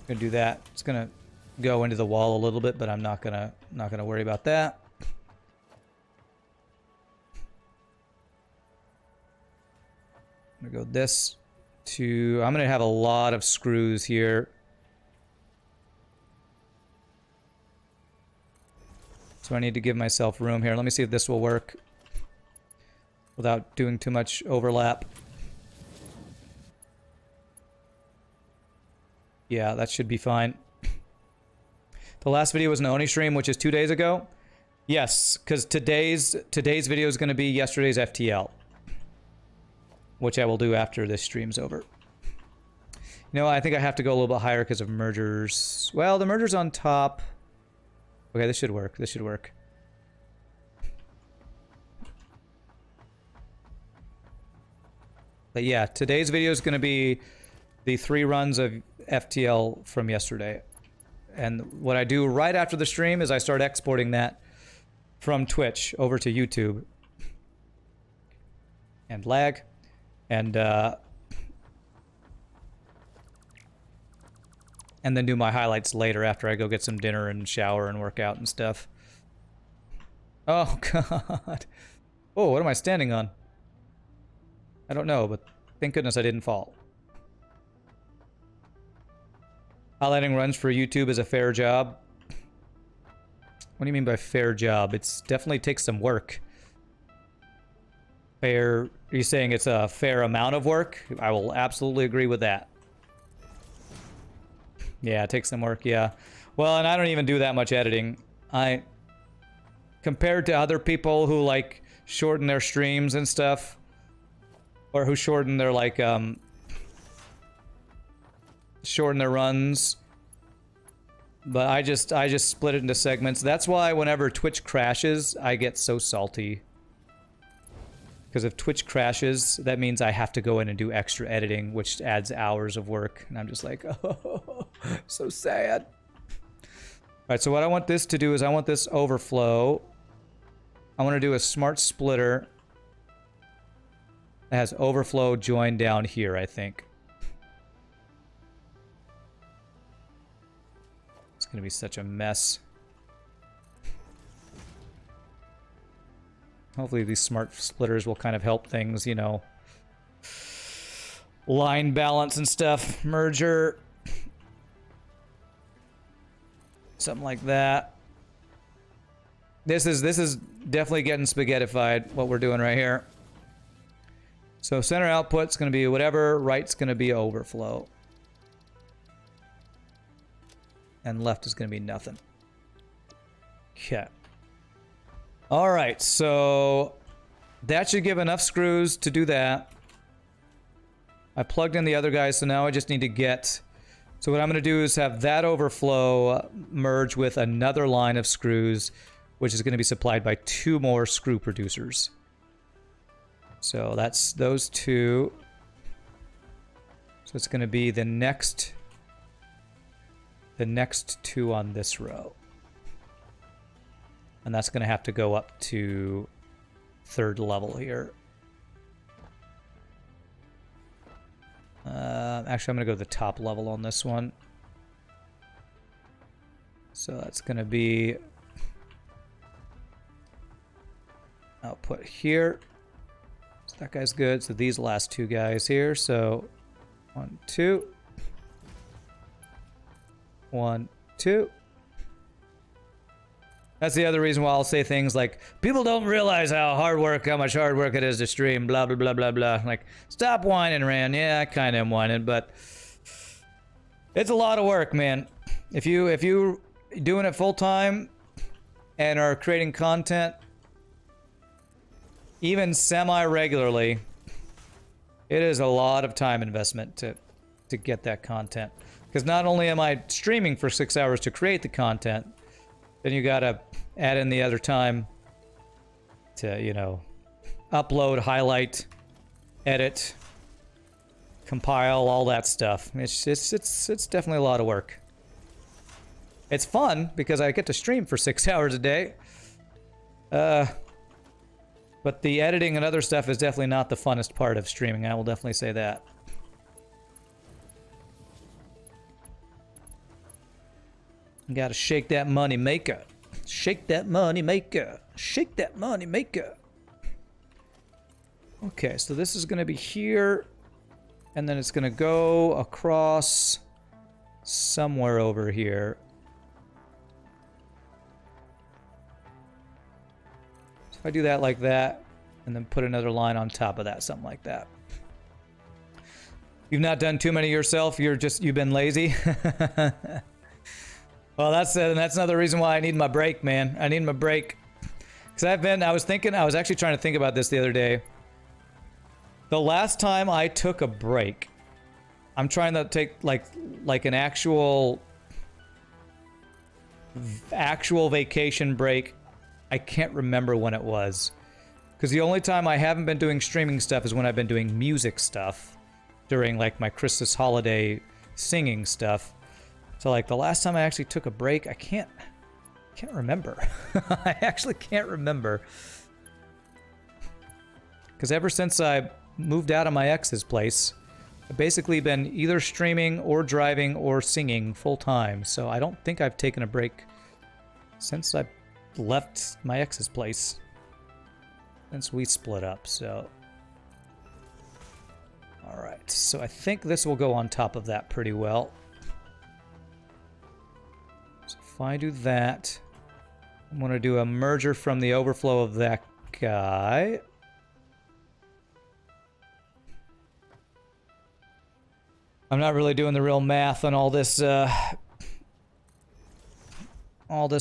gonna do that. It's gonna go into the wall a little bit, but I'm not gonna worry about that. I'm gonna go this to. I'm gonna have a lot of screws here. So I need to give myself room here. Let me see if this will work without doing too much overlap. Yeah, that should be fine. The last video was an Oni stream, which is 2 days ago. Yes, because today's video is going to be yesterday's FTL, which I will do after this stream's over. You know, I think I have to go a little bit higher because of mergers. Well, the merger's on top. Okay, this should work. This should work. But yeah, today's video is going to be the 3 runs of FTL from yesterday. And what I do right after the stream is I start exporting that from Twitch over to YouTube. And lag. And then do my highlights later after I go get some dinner and shower and work out and stuff. Oh, God. Oh, what am I standing on? I don't know, but thank goodness I didn't fall. Highlighting runs for YouTube is a fair job. What do you mean by fair job? It's definitely takes some work. Fair... Are you saying it's a fair amount of work? I will absolutely agree with that. Yeah, it takes some work, yeah. Well, and I don't even do that much editing. Compared to other people who, like, shorten their streams and stuff, or who shorten their, like, shorten their runs. But I just split it into segments. That's why whenever Twitch crashes, I get so salty. Because if Twitch crashes, that means I have to go in and do extra editing, which adds hours of work. And I'm just like, oh, so sad. Alright, so what I want this to do is I want this overflow. I want to do a smart splitter that has overflow joined down here, I think. It's going to be such a mess. Hopefully these smart splitters will kind of help things, you know. Line balance and stuff. Merger. Something like that. This is definitely getting spaghettified, what we're doing right here. So center output's going to be whatever, right's going to be overflow. And left is going to be nothing. Okay. Alright, so that should give enough screws to do that. I plugged in the other guys, so now I just need to get... So what I'm going to do is have that overflow merge with another line of screws, which is going to be supplied by 2 more screw producers. So that's those 2. So it's going to be the next 2 on this row. And that's going to have to go up to 3rd level here. Actually, I'm going to go to the top level on this one. So that's going to be output here. So that guy's good. So these last two guys here. So 1, 2. 1, 2. That's the other reason why I'll say things like, people don't realize how much hard work it is to stream, blah, blah, blah, blah, blah. Like, stop whining, Rand. Yeah, I kind of am whining, but it's a lot of work, man. If you doing it full time and are creating content even semi-regularly, it is a lot of time investment to get that content. Because not only am I streaming for 6 hours to create the content, then you gotta add in the other time to, you know, upload, highlight, edit, compile, all that stuff. It's definitely a lot of work. It's fun because I get to stream for 6 hours a day. But the editing and other stuff is definitely not the funnest part of streaming. I will definitely say that. You gotta shake that money maker. Shake that money maker. Shake that money maker. Okay, so this is gonna be here. And then it's gonna go across somewhere over here. So if I do that like that, and then put another line on top of that, something like that. You've not done too many yourself, you've been lazy. Well, that's another reason why I need my break, man. I need my break. Because I was actually trying to think about this the other day. The last time I took a break, I'm trying to take like an actual vacation break. I can't remember when it was. Because the only time I haven't been doing streaming stuff is when I've been doing music stuff during like my Christmas holiday singing stuff. So like the last time I actually took a break, I can't remember. I actually can't remember. Because ever since I moved out of my ex's place, I've basically been either streaming or driving or singing full time. So I don't think I've taken a break since I left my ex's place. Since we split up, so. Alright, so I think this will go on top of that pretty well. So if I do that, I'm going to do a merger from the overflow of that guy. I'm not really doing the real math on all this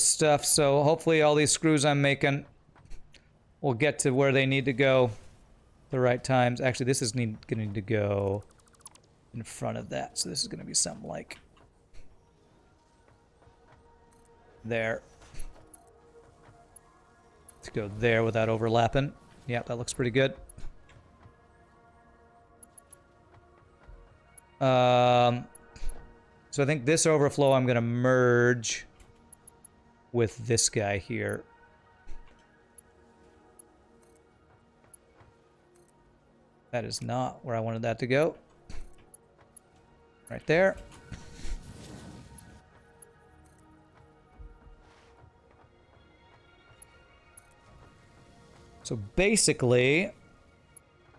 stuff, so hopefully all these screws I'm making will get to where they need to go the right times. Actually, this is going to need to go in front of that, so this is going to be something like there. Let's go there without overlapping. Yep, that looks pretty good. So I think this overflow I'm going to merge with this guy here. That is not where I wanted that to go. Right there. So basically,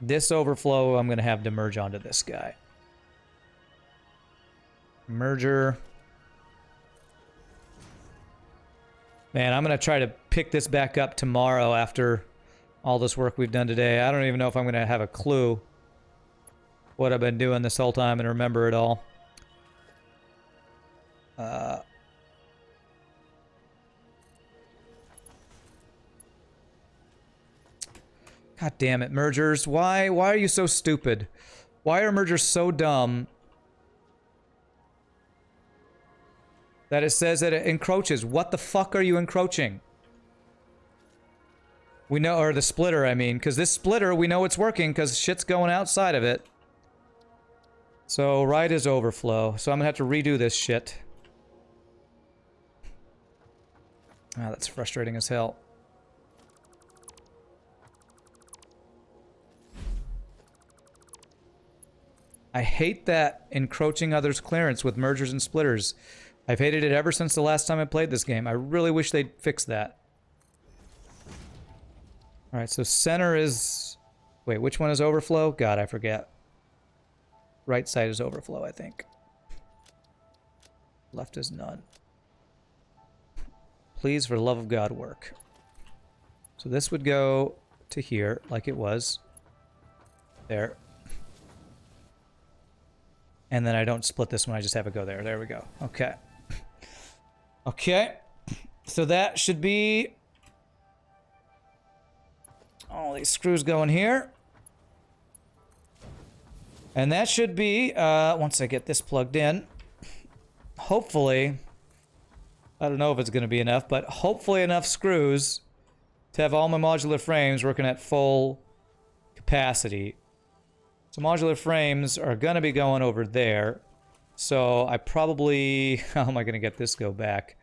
this overflow I'm going to have to merge onto this guy. Merger. Man, I'm going to try to pick this back up tomorrow after all this work we've done today. I don't even know if I'm going to have a clue what I've been doing this whole time and remember it all. God damn it, mergers. Why are you so stupid? Why are mergers so dumb that it says that it encroaches? What the fuck are you encroaching? We know, or the splitter, I mean, because this splitter, we know it's working because shit's going outside of it. So, right is overflow. So I'm gonna have to redo this shit. Ah, that's frustrating as hell. I hate that encroaching others' clearance with mergers and splitters. I've hated it ever since the last time I played this game. I really wish they'd fix that. Alright, so center is... Wait, which one is overflow? God, I forget. Right side is overflow, I think. Left is none. Please, for the love of God, work. So this would go to here, like it was. There. And then I don't split this one, I just have it go there. There we go. Okay. Okay. So that should be... all these screws going here. And that should be, once I get this plugged in, hopefully, I don't know if it's going to be enough, but hopefully enough screws to have all my modular frames working at full capacity. So modular frames are going to be going over there. So I probably... how am I going to get this go back?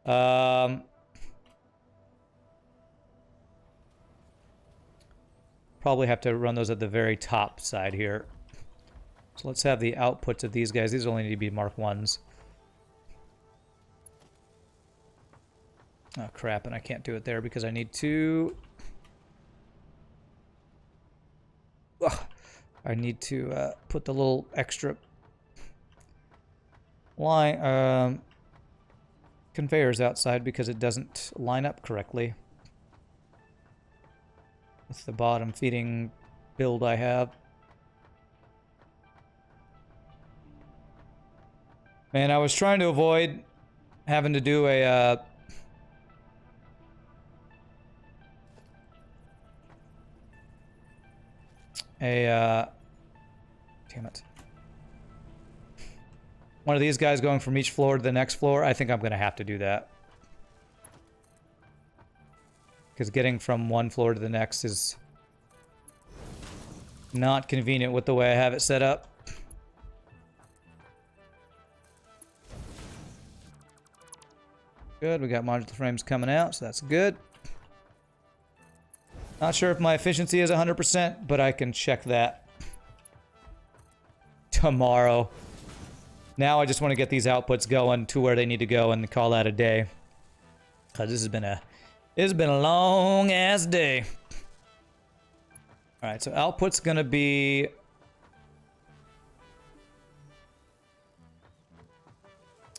Probably have to run those at the very top side here. So let's have the outputs of these guys. These only need to be Mark 1s. Oh crap, and I can't do it there because I need to... ugh, I need to put the little extra line conveyors outside because it doesn't line up correctly with the bottom feeding build I have. Man, I was trying to avoid having to do a damn it. One of these guys going from each floor to the next floor. I think I'm gonna have to do that. Because getting from one floor to the next is not convenient with the way I have it set up. Good, we got modular frames coming out, so that's good. Not sure if my efficiency is 100%, but I can check that tomorrow. Now I just want to get these outputs going to where they need to go and call that a day. Because this has been a long ass day. Alright, so output's gonna be...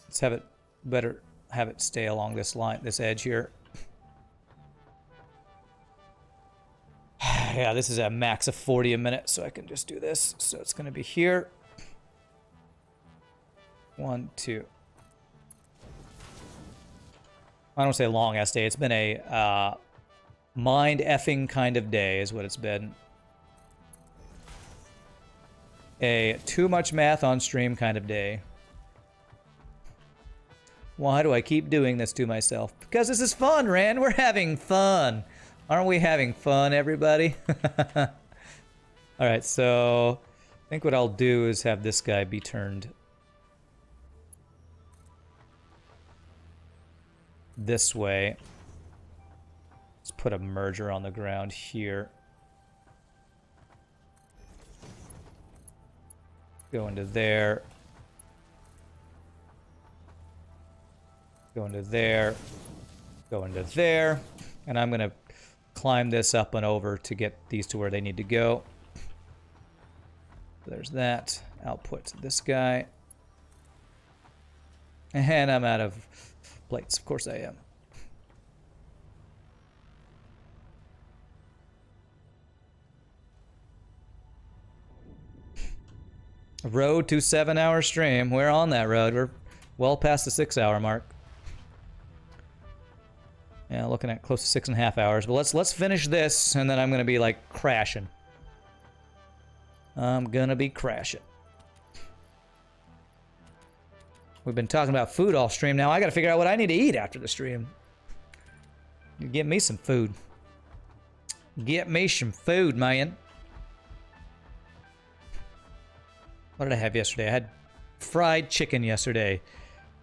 let's have it better have it stay along this line, this edge here. Yeah, this is a max of 40 a minute, so I can just do this. So it's gonna be here. 1, 2. I don't say long ass day. It's been a mind effing kind of day is what it's been. A too much math on stream kind of day. Why do I keep doing this to myself? Because this is fun, Rand. We're having fun. Aren't we having fun, everybody? Alright, so I think what I'll do is have this guy be turned this way. Let's put a merger on the ground here. Go into there. Go into there. Go into there. And I'm going to climb this up and over to get these to where they need to go. There's that. Output to this guy. And I'm out of plates. Of course I am. Road to 7-hour stream. We're on that road. We're well past the 6-hour mark. Yeah, looking at close to 6.5 hours. But let's finish this, and then I'm gonna be like crashing. I'm gonna be crashing. We've been talking about food all stream. Now I gotta figure out what I need to eat after the stream. Get me some food. Get me some food, man. What did I have yesterday? I had fried chicken yesterday.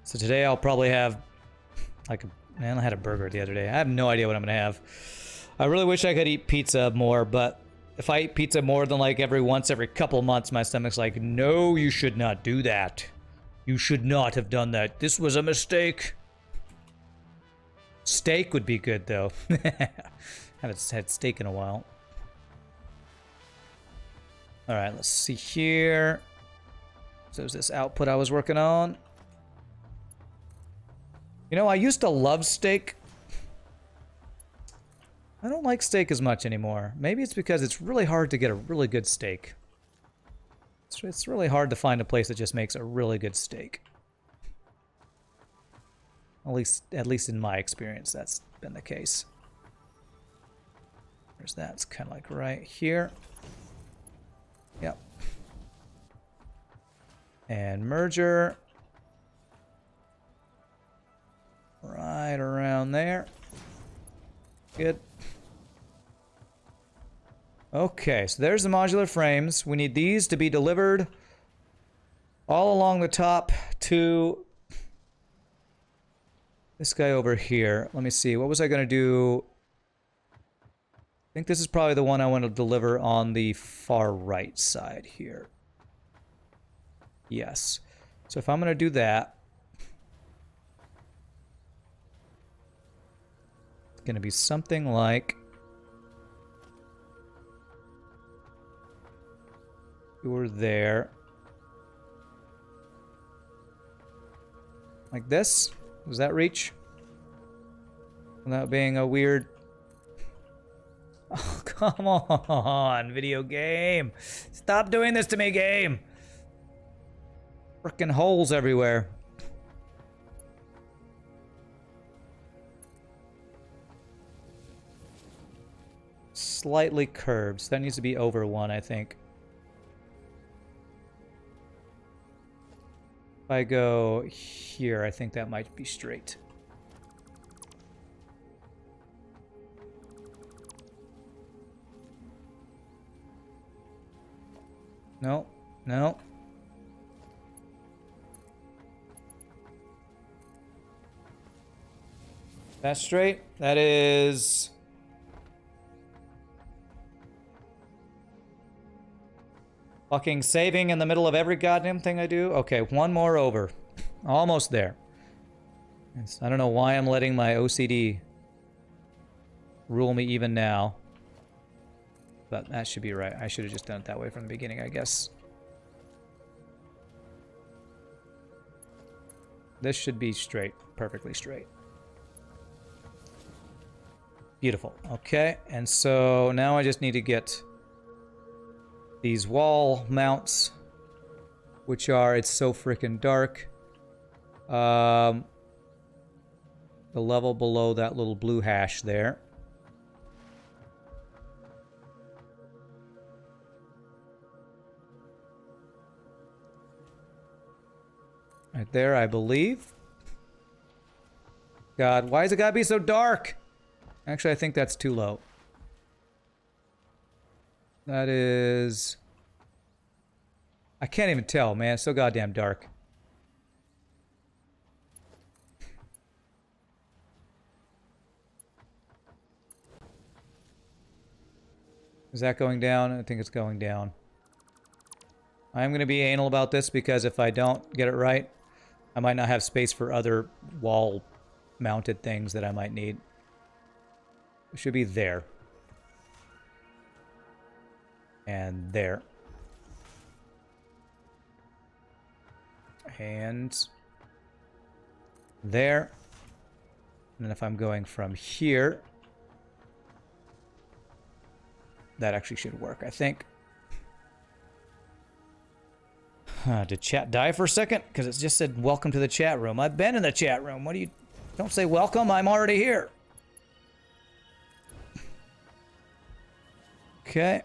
So today I'll probably have like a, man, I had a burger the other day. I have no idea what I'm gonna have. I really wish I could eat pizza more, but if I eat pizza more than like every couple months, my stomach's like, no, you should not do that. You should not have done that. This was a mistake. Steak would be good, though. Haven't had steak in a while. All right, let's see here. So is this output I was working on? You know, I used to love steak. I don't like steak as much anymore. Maybe it's because it's really hard to get a really good steak. It's really hard to find a place that just makes a really good steak. At least in my experience, that's been the case. There's that. It's kind of like right here. Yep. And merger. Right around there. Good. Okay, so there's the modular frames. We need these to be delivered all along the top to this guy over here. Let me see. What was I going to do? I think this is probably the one I want to deliver on the far right side here. Yes. So if I'm going to do that, it's going to be something like you're there. Like this? Does that reach? Without being a weird... Oh, come on, video game. Stop doing this to me, game. Frickin' holes everywhere. Slightly curved. So that needs to be over one, I think. If I go here, I think that might be straight. No, no. That's straight. That is... fucking saving in the middle of every goddamn thing I do. Okay, one more over. Almost there. I don't know why I'm letting my OCD rule me even now. But that should be right. I should have just done it that way from the beginning, I guess. This should be straight. Perfectly straight. Beautiful. Okay, and so now I just need to get these wall mounts, which are, it's so freaking dark. The level below that little blue hash there. Right there, I believe. God, why is it gotta be so dark? Actually, I think that's too low. That is... I can't even tell, man. It's so goddamn dark. Is that going down? I think it's going down. I'm going to be anal about this because if I don't get it right, I might not have space for other wall-mounted things that I might need. It should be there. And there. And there. And then if I'm going from here, that actually should work, I think. Did chat die for a second? Because it just said, welcome to the chat room. I've been in the chat room. What do you... Don't say welcome, I'm already here. Okay.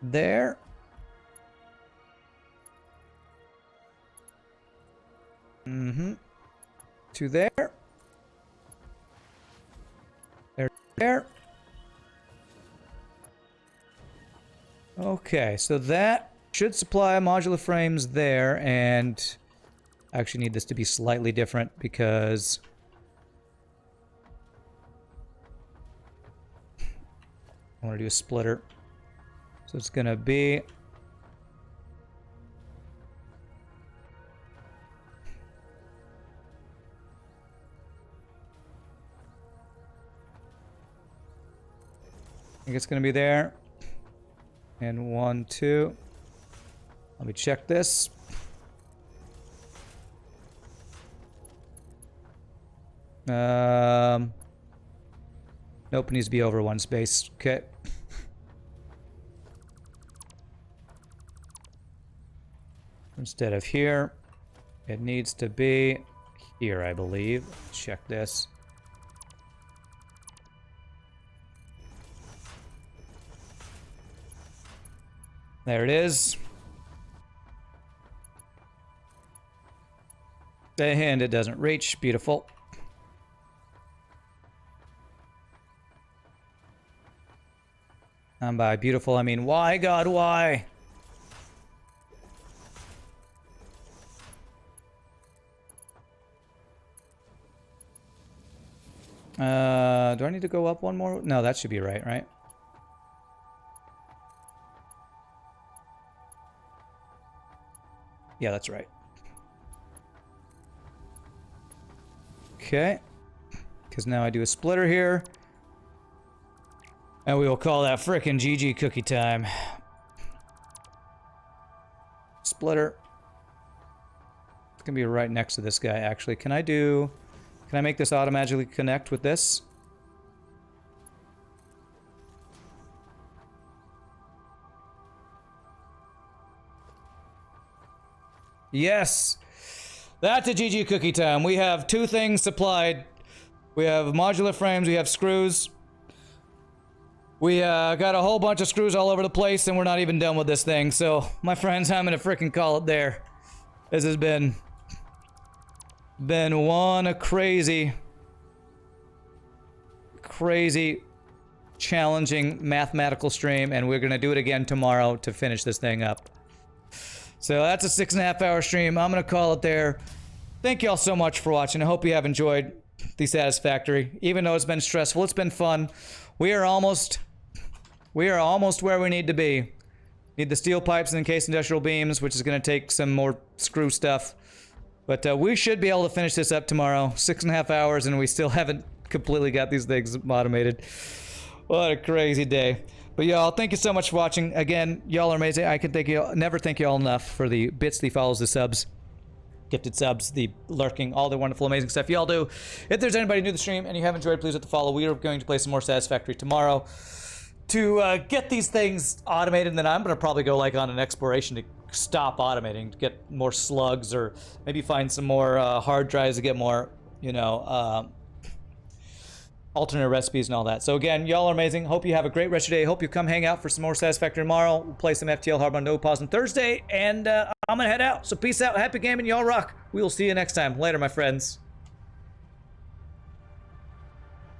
There. Mm-hmm. To there. There. Okay, so that should supply modular frames there, and I actually need this to be slightly different because I want to do a splitter. So it's going to be... I think it's going to be there. And 1, 2. Let me check this. Nope, it needs to be over 1 space. Okay. Instead of here, it needs to be here, I believe. Check this. There it is. And it doesn't reach. Beautiful. And by beautiful, I mean why, God, why? Do I need to go up 1 more? No, that should be right? Yeah, that's right. Okay. Because now I do a splitter here. And we will call that frickin' GG cookie time. Splitter. It's gonna be right next to this guy, actually. Can I make this automatically connect with this? Yes! That's a GG cookie time. We have 2 things supplied. We have modular frames, we have screws. We got a whole bunch of screws all over the place, and we're not even done with this thing. So, my friends, I'm gonna frickin' call it there. This has been one crazy challenging mathematical stream, and we're gonna do it again tomorrow to finish this thing up. So that's a 6.5 hour stream. I'm gonna call it there. Thank you all so much for watching. I hope you have enjoyed the Satisfactory. Even though it's been stressful, it's been fun. We are almost where we need to be. Need the steel pipes and encased industrial beams, which is gonna take some more screw stuff. But we should be able to finish this up tomorrow. 6.5 hours, and we still haven't completely got these things automated. What a crazy day. But y'all, thank you so much for watching. Again, y'all are amazing. I can never thank y'all enough for the bits, the follows, the subs, gifted subs, the lurking, all the wonderful, amazing stuff y'all do. If there's anybody new to the stream and you have enjoyed, please hit the follow. We are going to play some more Satisfactory tomorrow to get these things automated, and then I'm going to probably go like on an exploration to stop automating, to get more slugs, or maybe find some more hard drives to get more, you know, alternate recipes and all that. So again, y'all are amazing. Hope you have a great rest of your day. Hope you come hang out for some more Satisfactory tomorrow. We'll play some FTL Hardbound No Pause on Thursday, and I'm gonna head out. So peace out, happy gaming, y'all rock. We will see you next time. Later, my friends.